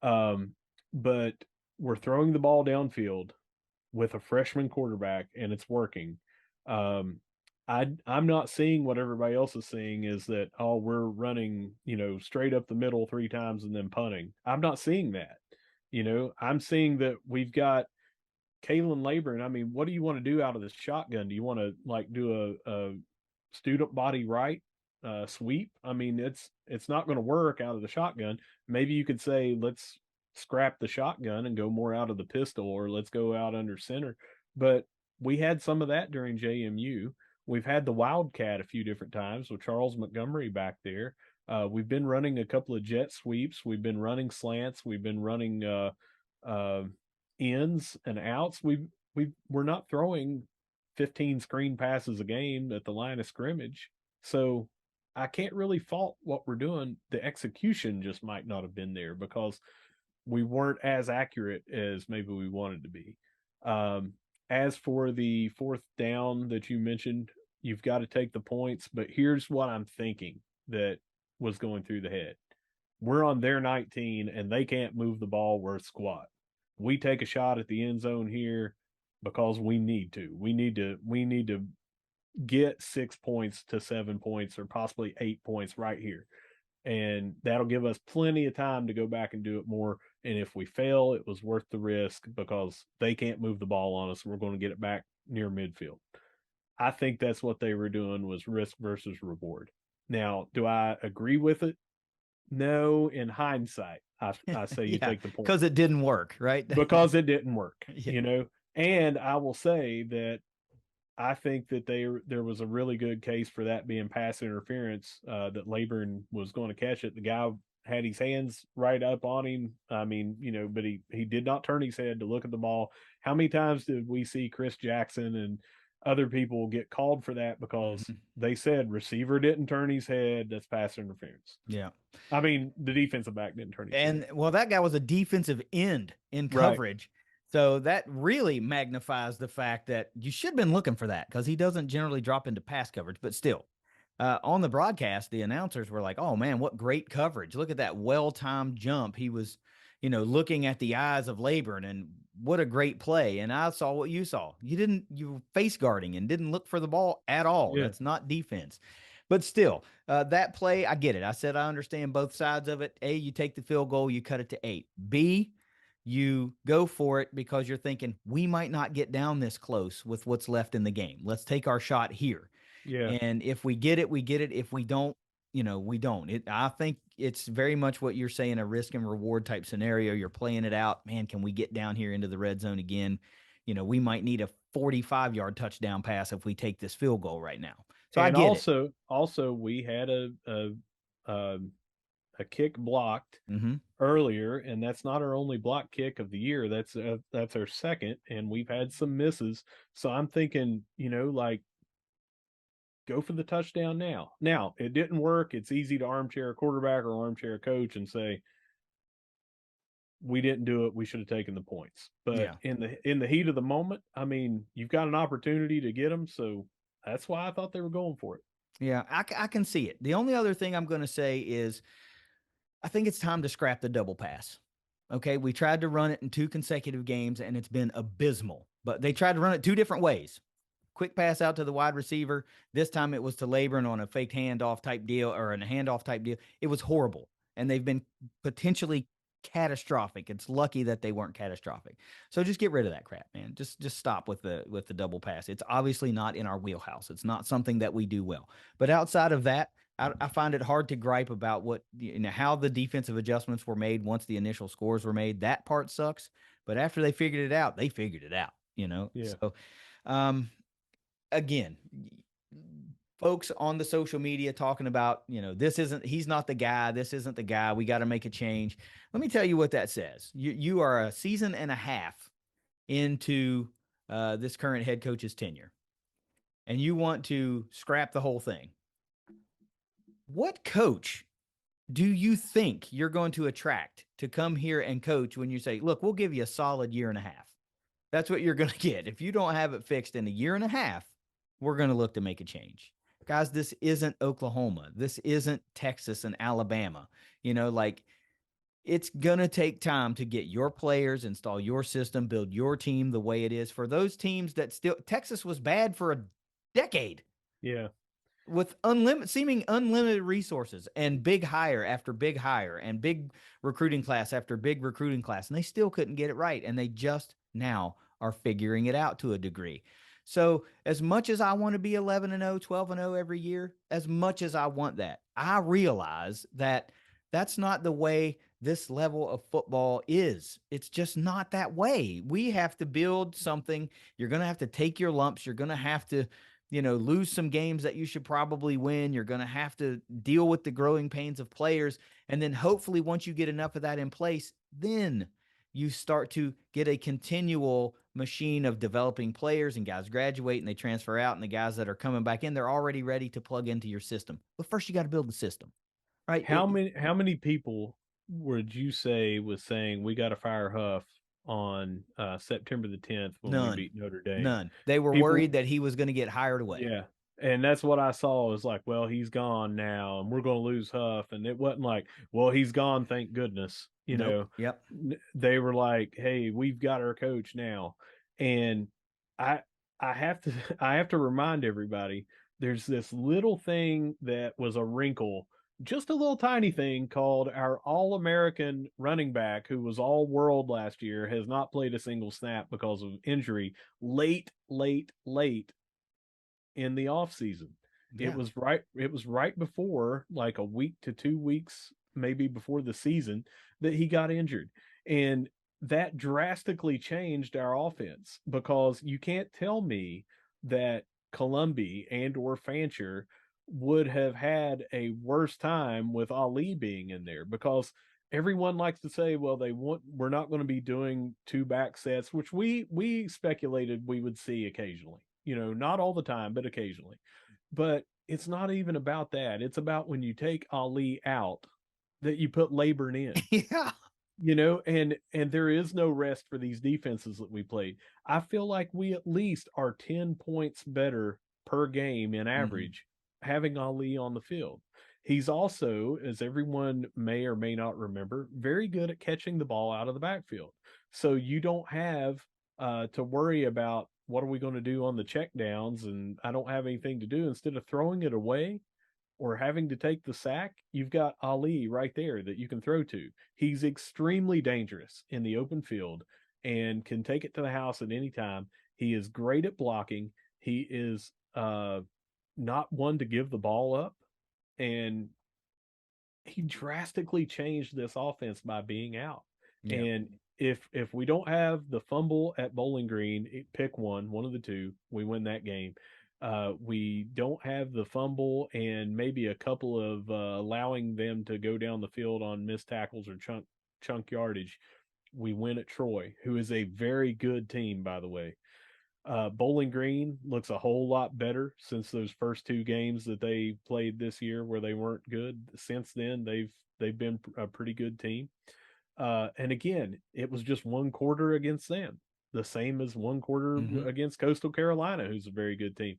But we're throwing the ball downfield with a freshman quarterback, and it's working. Um, I'm not seeing what everybody else is seeing is that we're running straight up the middle 3 times and then punting. I'm not seeing that. I'm seeing that we've got Kalen Labor, and I mean, what do you want to do out of this shotgun? Do you want to like do a student body right sweep? I mean, it's not going to work out of the shotgun. Maybe you could say let's scrap the shotgun and go more out of the pistol, or let's go out under center. But we had some of that during JMU. We've had the Wildcat a few different times with Charles Montgomery back there. We've been running a couple of jet sweeps. We've been running slants. We've been running uh, ins and outs. We're not throwing 15 screen passes a game at the line of scrimmage. So I can't really fault what we're doing. The execution just might not have been there because we weren't as accurate as maybe we wanted to be. As for the fourth down that you mentioned, you've got to take the points. But here's what I'm thinking that was going through the head. We're on their 19 and they can't move the ball worth squat. We take a shot at the end zone here because we need to. We need to get 6 points to 7 points or possibly 8 points right here. And that'll give us plenty of time to go back and do it more. And if we fail, it was worth the risk because they can't move the ball on us. We're going to get it back near midfield. I think that's what they were doing was risk versus reward. Now, do I agree with it? No, in hindsight, I say you Yeah, take the point because it didn't work, right? because it didn't work, Yeah. And I will say that I think that there was a really good case for that being pass interference, that Laburn was going to catch it. The guy had his hands right up on him. I mean, but he did not turn his head to look at the ball. How many times did we see Chris Jackson and other people get called for that because they said receiver didn't turn his head? That's pass interference. Yeah. I mean, the defensive back didn't turn his head. And well, that guy was a defensive end in Right. coverage. So that really magnifies the fact that you should have been looking for that because he doesn't generally drop into pass coverage. But still, on the broadcast, the announcers were like, "Oh man, what great coverage! Look at that well-timed jump. He was, looking at the eyes of Laburn, and what a great play." And I saw what you saw. You were face guarding and didn't look for the ball at all. Yeah. That's not defense. But still, that play, I get it. I said I understand both sides of it. A, you take the field goal, you cut it to 8. B, you go for it because you're thinking we might not get down this close with what's left in the game. Let's take our shot here. Yeah. And if we get it, we get it. If we don't, we don't. I think it's very much what you're saying, a risk and reward type scenario. You're playing it out. Man, can we get down here into the red zone again? We might need a 45-yard touchdown pass if we take this field goal right now. So And I get it. also we had a kick blocked Mm-hmm. earlier, and that's not our only block kick of the year. That's our second, and we've had some misses. So I'm thinking, like Go for the touchdown now. Now, it didn't work. It's easy to armchair a quarterback or armchair a coach and say, we didn't do it. We should have taken the points. But Yeah. in the heat of the moment, I mean, you've got an opportunity to get them. So that's why I thought they were going for it. Yeah, I can see it. The only other thing I'm going to say is I think it's time to scrap the double pass. Okay, we tried to run it in 2 consecutive games and it's been abysmal. But they tried to run it 2 different ways. Quick pass out to the wide receiver. This time it was to Laborn on a fake handoff type deal or a handoff type deal. It was horrible. And they've been potentially catastrophic. It's lucky that they weren't catastrophic. So just get rid of that crap, man. Just stop with the double pass. It's obviously not in our wheelhouse. It's not something that we do well. But outside of that, I find it hard to gripe about how the defensive adjustments were made once the initial scores were made. That part sucks. But after they figured it out, they figured it out. Yeah. So um, again, folks on the social media talking about, he's not the guy. This isn't the guy. We got to make a change. Let me tell you what that says. You are a season and a half into this current head coach's tenure, and you want to scrap the whole thing. What coach do you think you're going to attract to come here and coach when you say, look, we'll give you a solid year and a half? That's what you're going to get. If you don't have it fixed in a year and a half, we're going to look to make a change. Guys, this isn't Oklahoma. This isn't Texas and Alabama. It's going to take time to get your players, install your system, build your team the way it is. For those teams that Texas was bad for a decade. Yeah. With seeming unlimited resources and big hire after big hire and big recruiting class after big recruiting class, and they still couldn't get it right. And they just now are figuring it out to a degree. So as much as I want to be 11-0, 12-0 every year, as much as I want that, I realize that that's not the way this level of football is. It's just not that way. We have to build something. You're going to have to take your lumps. You're going to have to lose some games that you should probably win. You're going to have to deal with the growing pains of players. And then hopefully once you get enough of that in place, then you start to get a continual machine of developing players, and guys graduate and they transfer out, and the guys that are coming back in, they're already ready to plug into your system. But first you got to build the system, right? How many people would you say was saying we got to fire Huff on September the 10th when we beat Notre Dame? None. They were worried that he was going to get hired away. Yeah. And that's what I saw was like, well, he's gone now and we're going to lose Huff. And it wasn't like, well, he's gone. Thank goodness. Yep. They were like, hey, we've got our coach now. And I, I have to remind everybody there's this little thing that was a wrinkle, just a little tiny thing called our All-American running back who was all world last year has not played a single snap because of injury late in the off season. Yeah. It was right before, like a week to 2 weeks maybe before the season, that he got injured. And that drastically changed our offense, because you can't tell me that Columby and or Fancher would have had a worse time with Ali being in there, because everyone likes to say, well, we're not going to be doing two back sets, which we speculated we would see occasionally, not all the time, but occasionally. But it's not even about that. It's about when you take Ali out, that you put Laborn in. Yeah. And there is no rest for these defenses that we played. I feel like we at least are 10 points better per game in average having Ali on the field. He's also, as everyone may or may not remember, very good at catching the ball out of the backfield. So you don't have to worry about what are we going to do on the check downs, and I don't have anything to do. Instead of throwing it away or having to take the sack, you've got Ali right there that you can throw to. He's extremely dangerous in the open field and can take it to the house at any time. He is great at blocking. He is not one to give the ball up. And he drastically changed this offense by being out. Yeah. And if we don't have the fumble at Bowling Green, pick one of the two, we win that game. We don't have the fumble and maybe a couple of allowing them to go down the field on missed tackles or chunk yardage. We win at Troy, who is a very good team, by the way. Bowling Green looks a whole lot better since those first 2 games that they played this year where they weren't good. Since then, they've been a pretty good team. And again, it was just 1 quarter against them, the same as 1 quarter Mm-hmm. against Coastal Carolina, who's a very good team.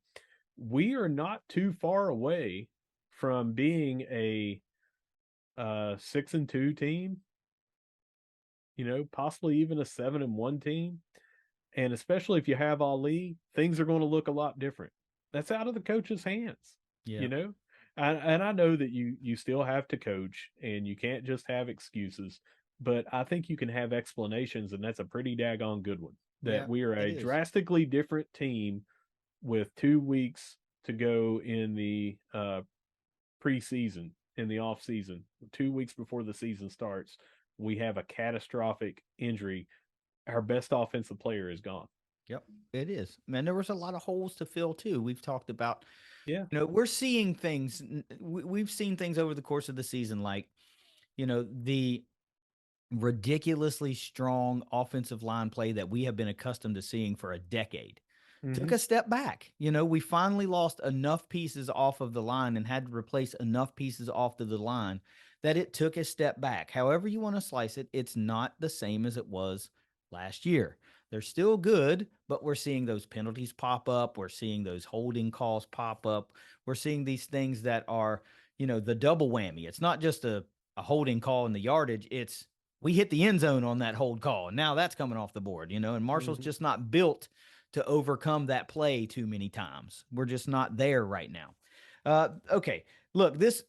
We are not too far away from being a 6-2 team, possibly even a 7-1 team. And especially if you have Ali, things are going to look a lot different. That's out of the coach's hands, Yeah. you know. And I know that you still have to coach, and you can't just have excuses. But I think you can have explanations, and that's a pretty daggone good one. That Yeah, we are it a is. drastically different team with 2 weeks to go in the preseason, in the off season, 2 weeks before the season starts. We have a catastrophic injury. Our best offensive player is gone. Yep, it is. Man, there was a lot of holes to fill too. We've talked about, Yeah. we're seeing things. We've seen things over the course of the season, like, the ridiculously strong offensive line play that we have been accustomed to seeing for a decade took Mm-hmm. a step back. We finally lost enough pieces off of the line and had to replace enough pieces off of the line that it took a step back. However, you want to slice it, it's not the same as it was last year. They're still good, but we're seeing those penalties pop up. We're seeing those holding calls pop up. We're seeing these things that are, the double whammy. It's not just a holding call in the yardage. It's we hit the end zone on that hold call. And now that's coming off the board, and Marshall's Mm-hmm. just not built to overcome that play too many times. We're just not there right now. Okay, look, this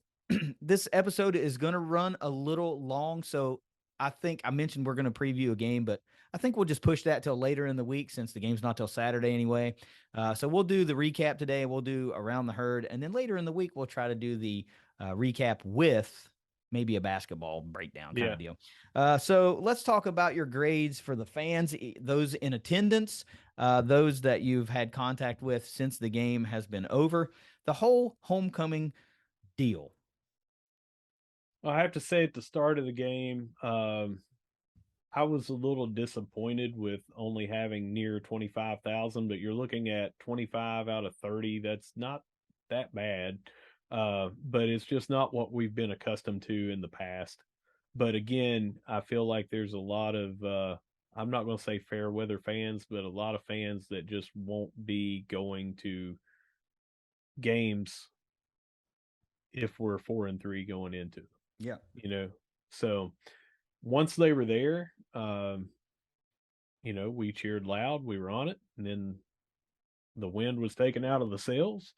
this episode is going to run a little long, so I think I mentioned we're going to preview a game, but I think we'll just push that till later in the week since the game's not till Saturday anyway. So we'll do the recap today. We'll do around the herd, and then later in the week we'll try to do the recap with maybe a basketball breakdown kind Yeah. of deal. So let's talk about your grades for the fans, those in attendance, those that you've had contact with since the game has been over, the whole homecoming deal. Well, I have to say at the start of the game, I was a little disappointed with only having near 25,000, but you're looking at 25 out of 30. That's not that bad. But it's just not what we've been accustomed to in the past. But again, I feel like there's a lot of, I'm not going to say fair weather fans, but a lot of fans that just won't be going to games if we're 4-3 going into them, Yeah. you know. So once they were there, we cheered loud, we were on it, and then the wind was taken out of the sails.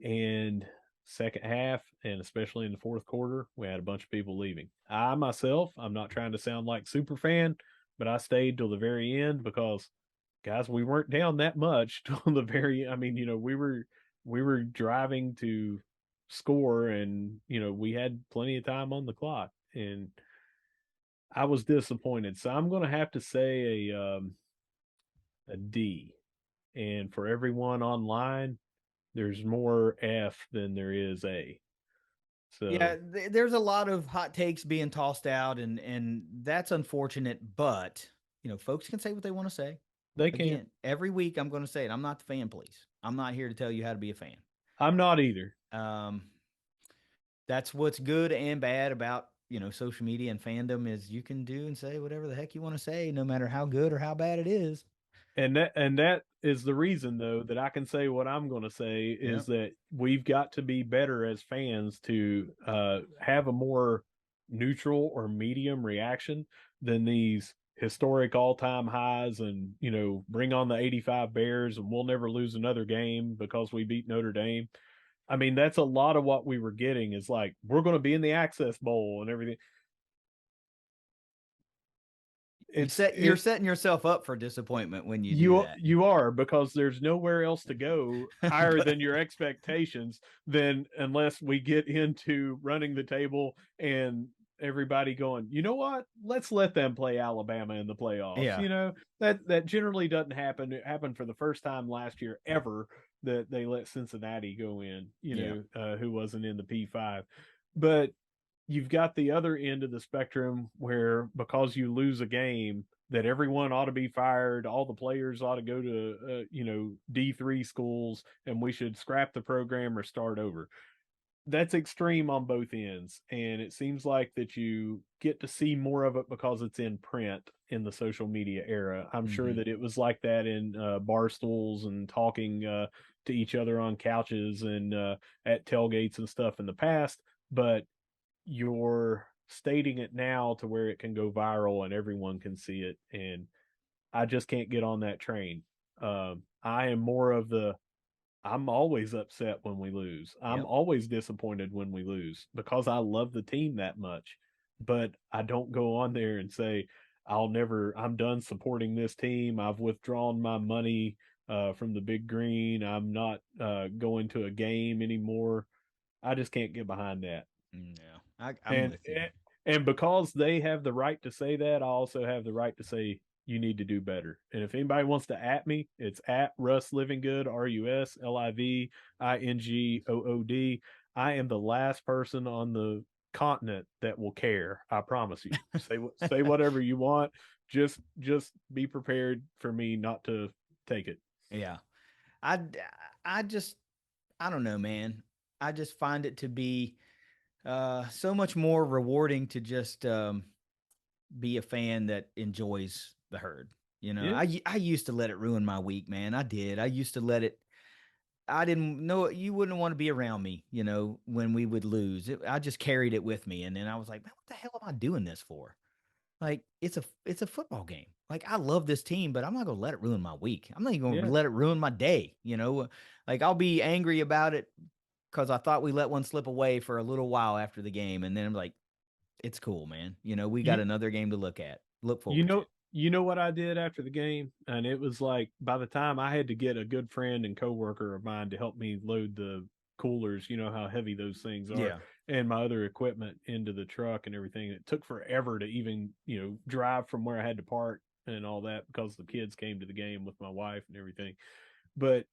And second half, and especially in the fourth quarter, we had a bunch of people leaving. I myself, I'm not trying to sound like super fan, but I stayed till the very end because guys, we weren't down that much till the very. I mean, we were driving to score, and we had plenty of time on the clock, and I was disappointed. So I'm going to have to say a D. And for everyone online, there's more F than there is A. Yeah, So there's a lot of hot takes being tossed out, and that's unfortunate. But folks can say what they want to say. they can. Again, every week I'm going to say it. I'm not the fan police. I'm not here to tell you how to be a fan. I'm not either. Um, that's what's good and bad about social media and fandom is you can do and say whatever the heck you want to say, no matter how good or how bad it is. And that is the reason though that I can say what I'm going to say Yep. is that we've got to be better as fans to have a more neutral or medium reaction than these historic all-time highs, and bring on the 85 Bears and we'll never lose another game because we beat Notre Dame. I mean, that's a lot of what we were getting, is like we're going to be in the Access Bowl and everything. You're setting yourself up for disappointment when you do You are, because there's nowhere else to go that. higher But than your expectations, than unless we get into running the table and everybody going, you know what, let's let them play Alabama in the playoffs. yeah, That generally doesn't happen. It happened for the first time last year ever that they let Cincinnati go in, yeah, who wasn't in the P5. But you've got the other end of the spectrum where, because you lose a game, that everyone ought to be fired, all the players ought to go to D3 schools, and we should scrap the program or start over. That's extreme on both ends, and it seems like that you get to see more of it because it's in print in the social media era. I'm sure Hmm. that it was like that in bar stools and talking to each other on couches and at tailgates and stuff in the past, but you're stating it now to where it can go viral and everyone can see it, and I just can't get on that train. I am more of the I'm always upset when we lose. I'm Yep. always disappointed when we lose because I love the team that much. But I don't go on there and say, I'm done supporting this team. I've withdrawn my money from the Big Green. I'm not going to a game anymore. I just can't get behind that. Yeah, I'm And with you. and because they have the right to say that, I also have the right to say you need to do better. And if anybody wants to at me, it's at Russ Livinggood, RUSLIVINGOOD. I am the last person on the continent that will care. I promise you. Say whatever you want. Just be prepared for me not to take it. Yeah. I I just I don't know, man. I just find it to be so much more rewarding to just be a fan that enjoys the herd. You know, Yeah, I used to let it ruin my week, man. I did. I used to let it. I didn't know you wouldn't want to be around me. You know, when we would lose, I just carried it with me, and then I was like, man, what the hell am I doing this for? Like it's a football game. Like I love this team, but I'm not gonna let it ruin my week. I'm not even gonna yeah. let it ruin my day. You know, like I'll be angry about it because I thought we let one slip away for a little while after the game, and then I'm like, it's cool, man. You know, we got You another game to look You forward to. know, what I did after the game, and it was like by the time I had to get a good friend and coworker of mine to help me load the coolers, you know how heavy those things are, Yeah, and my other equipment into the truck and everything. It took forever to even, drive from where I had to park and all that because the kids came to the game with my wife and everything. But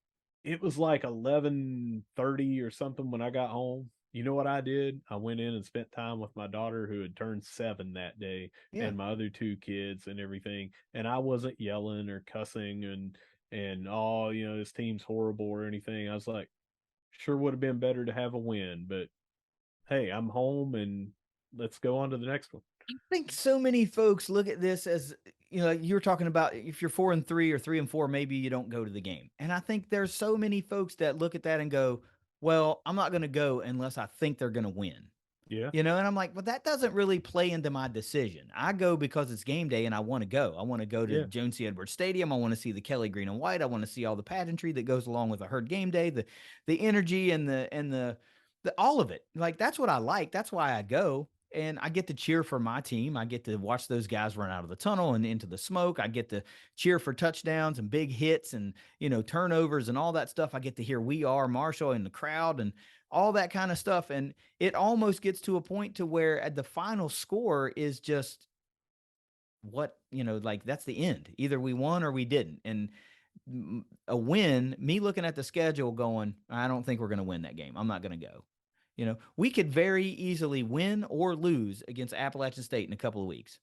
it was like 11:30 or something when I got home. You know what I did? I went in and spent time with my daughter who had turned 7 that day yeah. and my other two kids and everything. And I wasn't yelling or cussing and oh, this team's horrible or anything. I was like, sure would have been better to have a win, but hey, I'm home and let's go on to the next one. I think so many folks look at this as like you were talking about if you're 4-3 or 3-4, maybe you don't go to the game. And I think there's so many folks that look at that and go, well, I'm not going to go unless I think they're going to win. Yeah. And I'm like, well, that doesn't really play into my decision. I go because it's game day and I want to go. I want to go to Yeah. Joan C. Edwards Stadium. I want to see the Kelly green and white. I want to see all the pageantry that goes along with a herd game day, the energy and the all of it. Like that's what I like. That's why I go. And I get to cheer for my team. I get to watch those guys run out of the tunnel and into the smoke. I get to cheer for touchdowns and big hits and turnovers and all that stuff. I get to hear "We Are" Marshall in the crowd and all that kind of stuff. And it almost gets to a point to where at the final score is just what like that's the end. Either we won or we didn't. And a win, me looking at the schedule going, I don't think we're going to win that game. I'm not going to go. We could very easily win or lose against Appalachian State in a couple of weeks,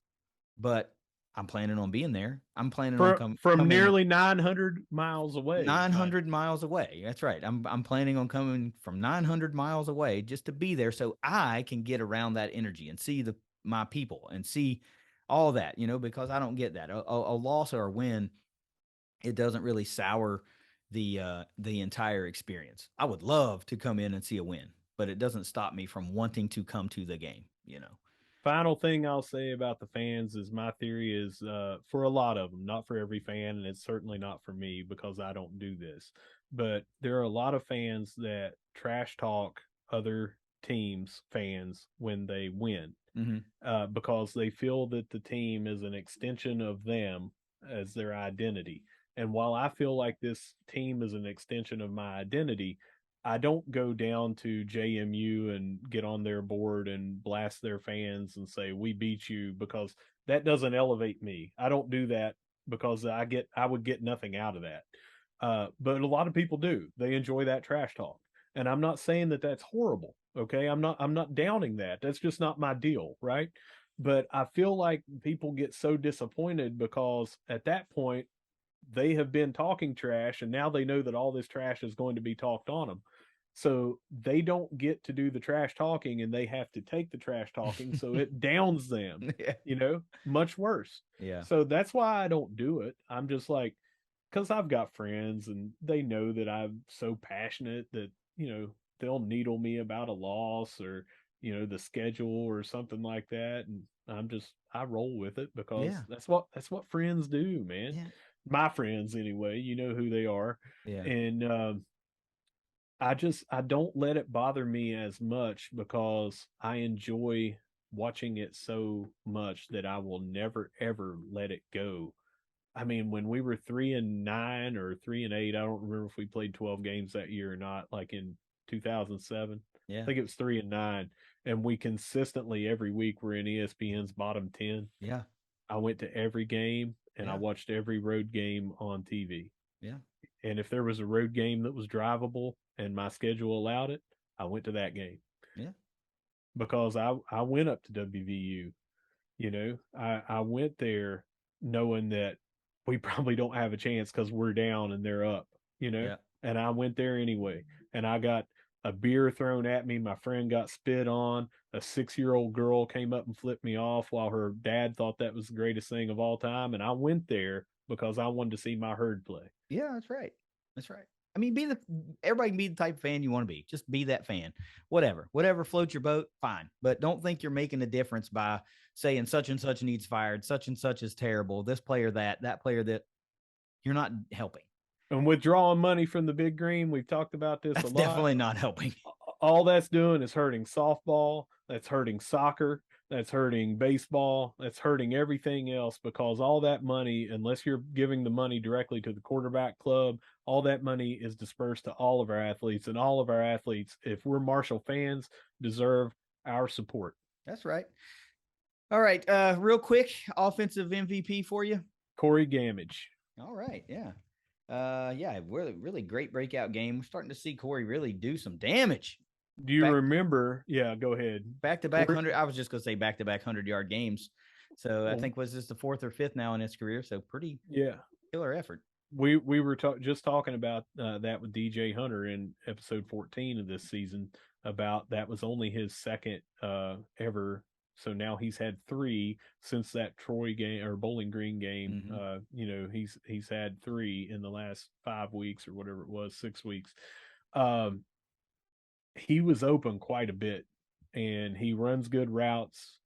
but I'm planning on being there. I'm planning on From coming nearly 900 miles away, mind 900 miles away. That's right. I'm planning on coming from 900 miles away just to be there so I can get around that energy and see my people and see all that, because I don't get that. A loss or a win, it doesn't really sour the entire experience. I would love to come in and see a win, but it doesn't stop me from wanting to come to the game. Final thing I'll say about the fans is my theory is for a lot of them, not for every fan, and it's certainly not for me because I don't do this. But there are a lot of fans that trash talk other teams' fans when they win Mhm. because they feel that the team is an extension of them as their identity. And while I feel like this team is an extension of my identity, I don't go down to JMU and get on their board and blast their fans and say we beat you because that doesn't elevate me. I don't do that because I would get nothing out of that. But a lot of people do. They enjoy that trash talk, and I'm not saying that that's horrible. Okay, I'm not downing that. That's just not my deal, right? But I feel like people get so disappointed because at that point they have been talking trash and now they know that all this trash is going to be talked on them. So they don't get to do the trash talking and they have to take the trash talking. So it downs them, Yeah. much worse. Yeah. So that's why I don't do it. I'm just like, because I've got friends and they know that I'm so passionate that, they'll needle me about a loss or, the schedule or something like that. And I roll with it because Yeah. that's what friends do, man. Yeah. My friends anyway, you know who they are. Yeah. And I don't let it bother me as much because I enjoy watching it so much that I will never ever let it go. I mean, when we were 3-9 or 3-8, I don't remember if we played 12 games that year or not, like in 2007. I Yeah. think it was 3-9. And we consistently every week were in ESPN's bottom 10. Yeah. I went to every game and I Yeah. watched every road game on TV. Yeah. And if there was a road game that was drivable and my schedule allowed it, I went to that game Yeah. because I went up to WVU. I went there knowing that we probably don't have a chance because we're down and they're up, Yeah. and I went there anyway. And I got a beer thrown at me. My friend got spit on. A 6-year-old girl came up and flipped me off while her dad thought that was the greatest thing of all time. And I went there because I wanted to see my herd play. Yeah, that's right. That's right. I mean, everybody can be the type of fan you want to be. Just be that fan. Whatever floats your boat, fine. But don't think you're making a difference by saying such and such needs fired, such and such is terrible, this player that player that. You're not helping. And withdrawing money from the big green, we've talked about this a That's lot. definitely not helping. All that's doing is hurting softball, that's hurting soccer, that's hurting baseball, that's hurting everything else because all that money, unless you're giving the money directly to the quarterback club, all that money is dispersed to all of our athletes. And all of our athletes, if we're Marshall fans, deserve our support. That's right. All right. Real quick, offensive MVP for you. Corey Gamage. All right. Yeah. Yeah, really, really great breakout game. We're starting to see Corey really do some damage. Do you remember? Yeah, go ahead. Back to back 100. I was just going to say back to back 100-yard games. So I think was this the fourth or fifth now in his career. So pretty killer effort. We were just talking about that with DJ Hunter in episode 14 of this season about that was only his second ever. So now he's had 3 since that Troy game or Bowling Green game. He's had 3 in the last 5 weeks or whatever it was, 6 weeks. He was open quite a bit and he runs good routes.